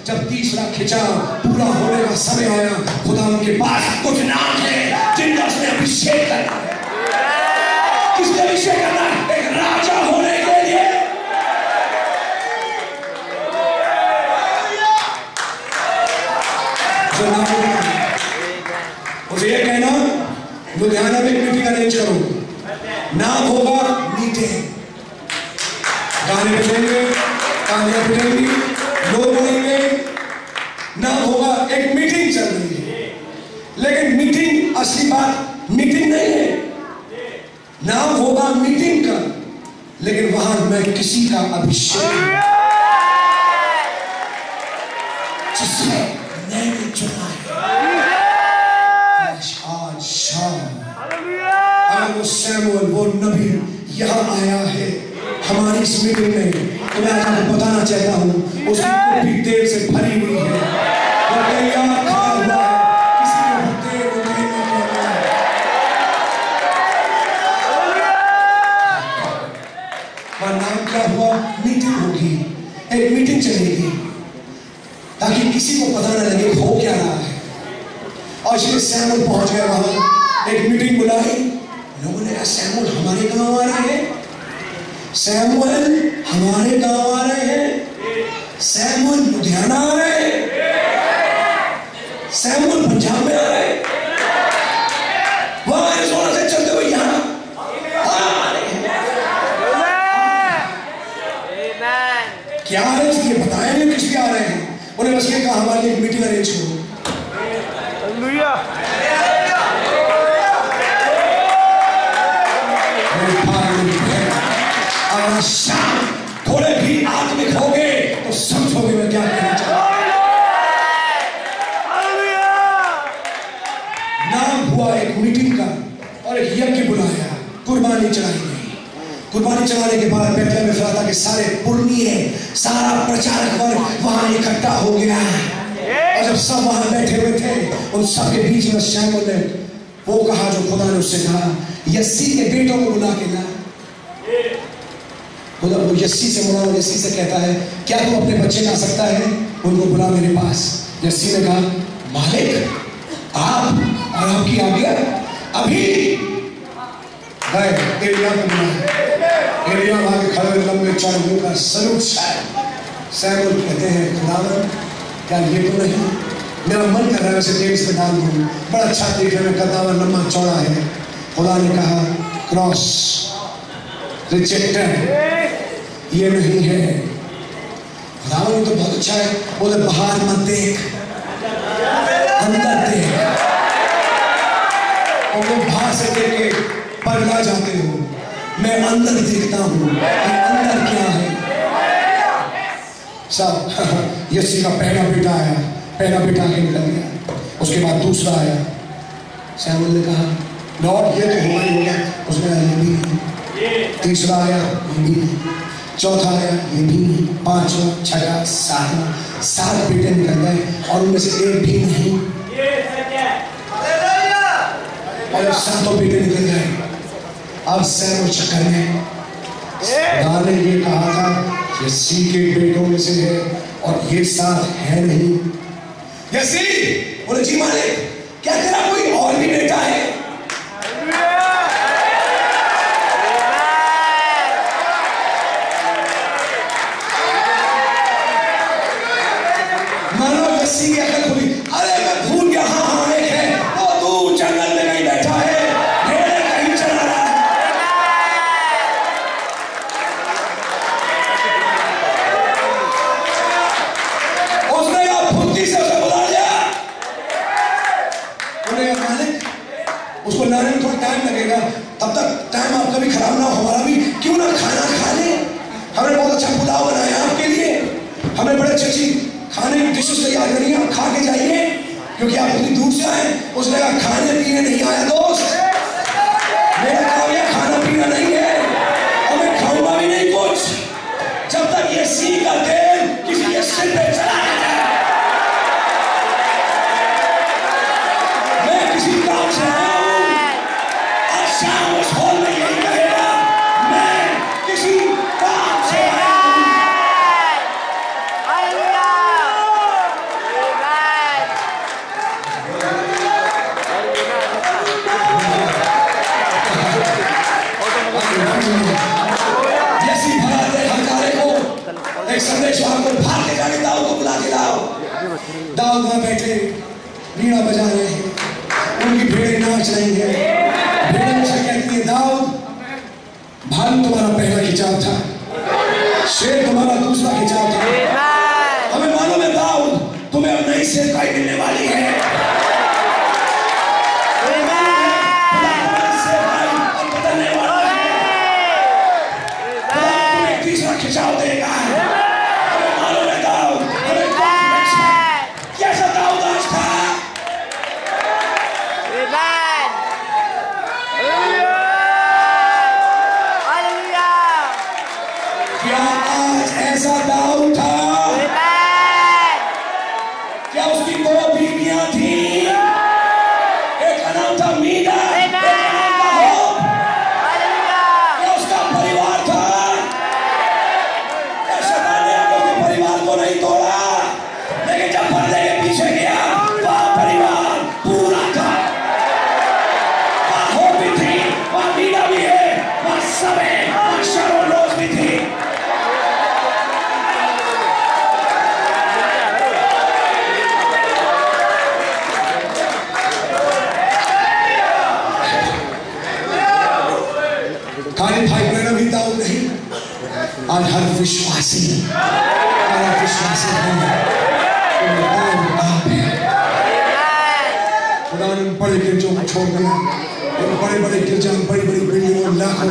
जब तीसरा खिंचाव पूरा होने का समय आया, खुदा उनके पास कुछ नाम है जिनका उसने अभिषेक करना है। किसने अभिषेक करना है? एक राजा होने के लिए। जो ना होगा उसे ये कहना लुधियाना में मीटिंग अरेंज करो, नाम होगा मीटिंग, गाने बजेंगे, तालियां बजेंगी, लोग बोलेंगे, नाम होगा एक मीटिंग चल रही है। लेकिन मीटिंग असली बात मीटिंग नहीं है, नाम होगा मीटिंग का, लेकिन वहां मैं किसी का अभिषेक जिसे मैंने चुना है आज शाम, अगर वो सैमुअल वो नबी यहाँ आया है हमारी इस मीटिंग में, तो मैं आपको बताना चाहता हूँ उसकी कुप्पी तेल से भरी हुई है, वो तैयार खड़ा हुआ है, किसी को तेल उठेगा वह नाम क्या हुआ, मीटिंग होगी, एक मीटिंग चलेगी ताकि किसी को पता न लगे हो क्या रहा है। और इसलिए सैमुअल पहुंच गया वहां, एक मीटिंग बुलाई, लोगों ने कहा सैमुअल हमारे गांव आ रहे हैं, सैमुअल हमारे गांव आ रहे हैं, सैमुअल लुधियाना आ रहे हैं, सैमुअल पंजाब में आ रहे हैं, वहां एरिज़ोना से चलते हुए यहाँ आ रहे हैं। क्या आ रहे हैं ये बताया नहीं, किस लिए आ रहे हैं, उन्हें बस ये कहा हमारे लिए एक मीटिंग अरेंज करो। अगर शाम थोड़े भी आत्मिक हो गए तो समझोगे मैं क्या कहना चाहता हूं। नाम हुआ एक मीटिंग का और एक यज्ञ बुलाया, कुर्बानी चढ़ाई गई। कुर्बानी चढ़ाने के बाद बैतलहम में एफ्राता के सारे पुरनिये, सारा प्रचारक वर्ग वहां इकट्ठा हो गया, और जब सब वहां बैठे हुए थे उन सबके बीच में शैमुएल ने वो कहा जो खुदा ने उससे कहा, यस्सी के बेटों को बुला के ला। खुदा वो यस्सी से बुला, यस्सी से कहता है क्या तू अपने बच्चे ला सकता है, उनको बुला मेरे पास। यस्सी ने कहा मालिक आप और आपकी आज्ञा, अभी गए एलिय्याह को बुलाया, एलिय्याह वहां के खड़े लंबे चौड़े का सलूट सैमुएल कहते हैं खुदावन क्या ये तो नहीं, मेरा मन कर रहा है उसे जेम्स में डाल दूं, बड़ा अच्छा देखने में करता हुआ लंबा चौड़ा है। खुदा ने कहा क्रॉस रिजेक्टेड, ये नहीं है। खुदावन तो बहुत अच्छा है, बोले बाहर मत देख अंदर देख, और वो बाहर से देख के पगला जाते हो, मैं अंदर देखता हूँ अंदर क्या है। सब यस्सी का पहला बेटा आया, पहला बेटा आके निकल गया, उसके बाद दूसरा आया। सैमुएल ने कहा लॉर्ड ये तो होगा ही होगा, उसने कहा ये भी नहीं। तीसरा आया ये भी नहीं, चौथा आया ये भी नहीं, पांचवा छठा सातवां, 7 बेटे निकल गए और उनमें से एक भी नहीं, और 7 बेटे निकल गए। अब सैमुएल चक्कर में, खुदा ने ये कहा था यस्सी के बेटों में से है और ये 7 है नहीं। यस्सी बोले जी मालिक क्या तेरा कोई और भी बेटा है? मानो यस्सी की अकल खुली, अरे मैं भूल गया, हाँ हाँ एक है, वो दूर जंगल में नहीं बैठा है, भेड़ें कहीं चला रहा है। उसको लाने में थोड़ा टाइम लगेगा, तब तक टाइम आपका भी खराब ना हो, हमारा भी, क्यों ना खाना खा ले, हमने बहुत अच्छा पुलाव बनाया आपके लिए, हमने बड़े अच्छी खाने की डिशेस तैयार करी, आप खा के जाइए, क्योंकि आप इतनी दूर से आए। उसने कहा खाने पीने नहीं आया दोस्त, मेरा काम यह खाना पीना नहीं है और मैं खाऊंगा भी नहीं कुछ जब तक ये सी का तेल किसी के सिर पे चला जाए। मैं किसी काम से आया हूं, आज शाम उस हॉल में यही कहेगा, मैं किसी काम से आया हूं। जैसी भगाते हकारे को, एक संदेश को भाग के जाके दाऊद को बुला के लाओ। दाऊद वहां बैठे, वीणा बजा रहे हैं, उनकी भेड़ें नाच रही हैं। भेड़ें से कहती है दाऊद, भालू तुम्हारा पहला खिंचाव था, शेर तुम्हारा दूसरा खिंचाव था। हमें मालूम है दाऊद, तुम्हें अब नई सेवकाई मिलने वाली है। बदलने वाला है, तुम्हें तीसरा खिंचाव देगा। हमें मालूम है दाऊद, हमें कैसा दाऊद आज था। क्या आज ऐसा दाऊद था? क्या उसकी दो बीवियां थी? एक का नाम था मीना, एक का नाम था होप। क्या उसका परिवार था? क्या शैतान ने अपने परिवार को नहीं तोड़ा, लेकिन जब पर्दे के पीछे गया वहां परिवार पूरा था। वहां होप भी थी, वहां मीना भी है, वहां सब है, वहां शारोन रोज भी थी। खाली भाई बहनों भी दाऊद नहीं, आज हर विश्वासी है आप है। खुदा ने बड़े गिरजों को छोड़ दिया, और बड़े बड़े गिरजा, बड़ी बड़ी बिल्डिंगों, लाखों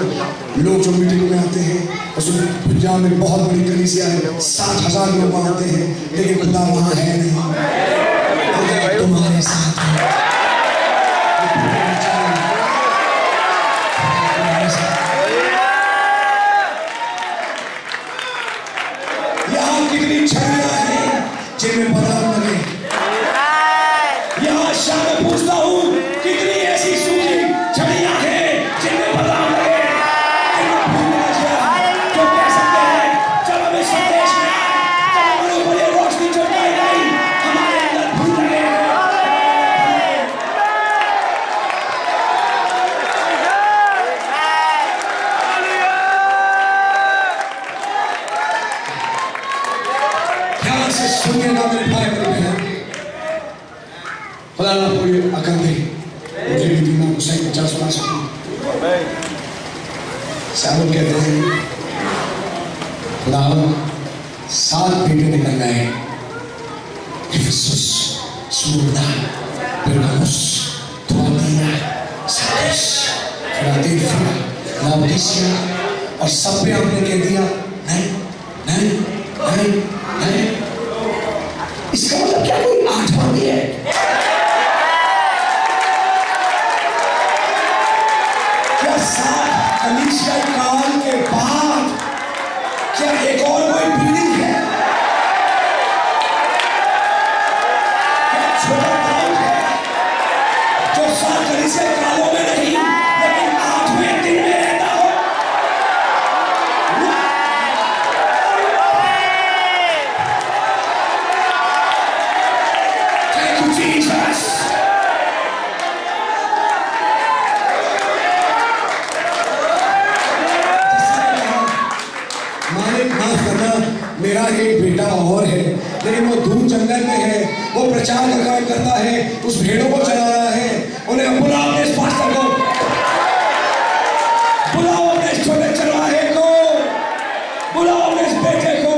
लोग जो मीटिंग में आते हैं, उसमें पंजाब में बहुत बड़ी कलीसिया है, 7,000 लोग आते हैं, लेकिन खुदा वहां है नहीं। तुम्हारे साथ है, कितनी छड़ियां हैं जिनमें बदलाव लगे। यहाँ शाम में पूछता हूँ, कितनी ऐसी सूखी छड़ियां हैं जिनमें बदलाव लगे। जो कह सकते हैं जब हमें संदेश में, जब हमारे ऊपर ये रोशनी चमकाई गई, हमारे अंदर फूल लगे। से सुनिएगा मेरे भाई मेरे बहन, खुदा आपको ये अकल दे, मुझे भी दीना को सही बचा सुना सकूं। साहब कहते हैं खुदा 7 बेटे निकल गए, Ephesus, Smyrna, Pergamus, Thyatira, Sardis, Philadelphia, Laodicea, और सब पे आपने कह दिया नहीं नहीं नहीं नहीं। इसका मतलब क्या कोई 8वां भी है? क्या 7 कलीसिया काल के बाद क्या एक और कोई पीढ़ी है? क्या छोटा दाऊद है जो 7 कलीसिया कालों में नहीं, लेकिन 8वें दिन में रहता हो? Jesus. मालिक माफ करना, मेरा एक बेटा और है, लेकिन वो दूर जंगल में है, वो प्रचार का काम करता है, उस भेड़ों को चला रहा है। उन्हें बुलाओ अपने इस पास्टर को, बुलाओ अपने इस छोटे चरवाहे को, बुलाओ अपने इस बेटे को,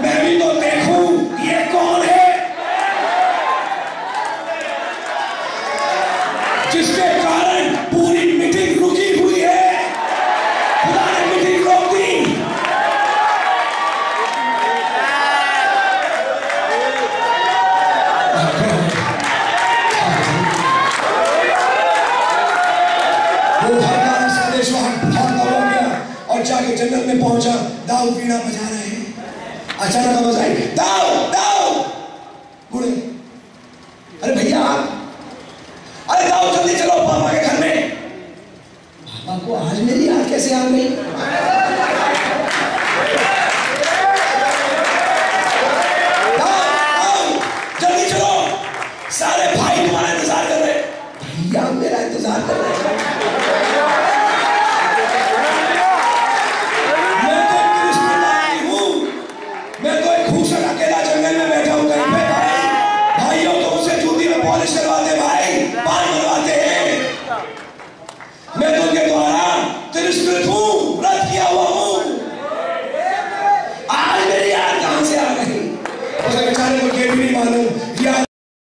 मैं भी तो देखूं ये कौन है जिसके कारण पूरी मीटिंग रुकी हुई है। खुदा ने मीटिंग रोक दी। वो हर संदेश भागता हो गया और जाके जंगल में पहुंचा। दाऊद वीणा बजा रहे हैं, अचानक आवाज आई, दाऊद दाऊद। बोले अरे भैया आप, अरे दाऊद जल्दी चलो पापा के घर में। पापा को आज मेरी याद कैसे आ गई? जल्दी चलो, सारे भाई तुम्हारा इंतजार कर रहे। भैया मेरा इंतजार कर रहे हैं। मैं तो एक कृष्ण हूँ, मैं तो एक खूबसूरत अकेला जंगल में मैं तो उनके द्वारा तिरस्कृत हूं, रद्द किया हुआ हूं। आज मेरी याद कहां से आ गई? उसे बेचारे को ये भी नहीं मालूम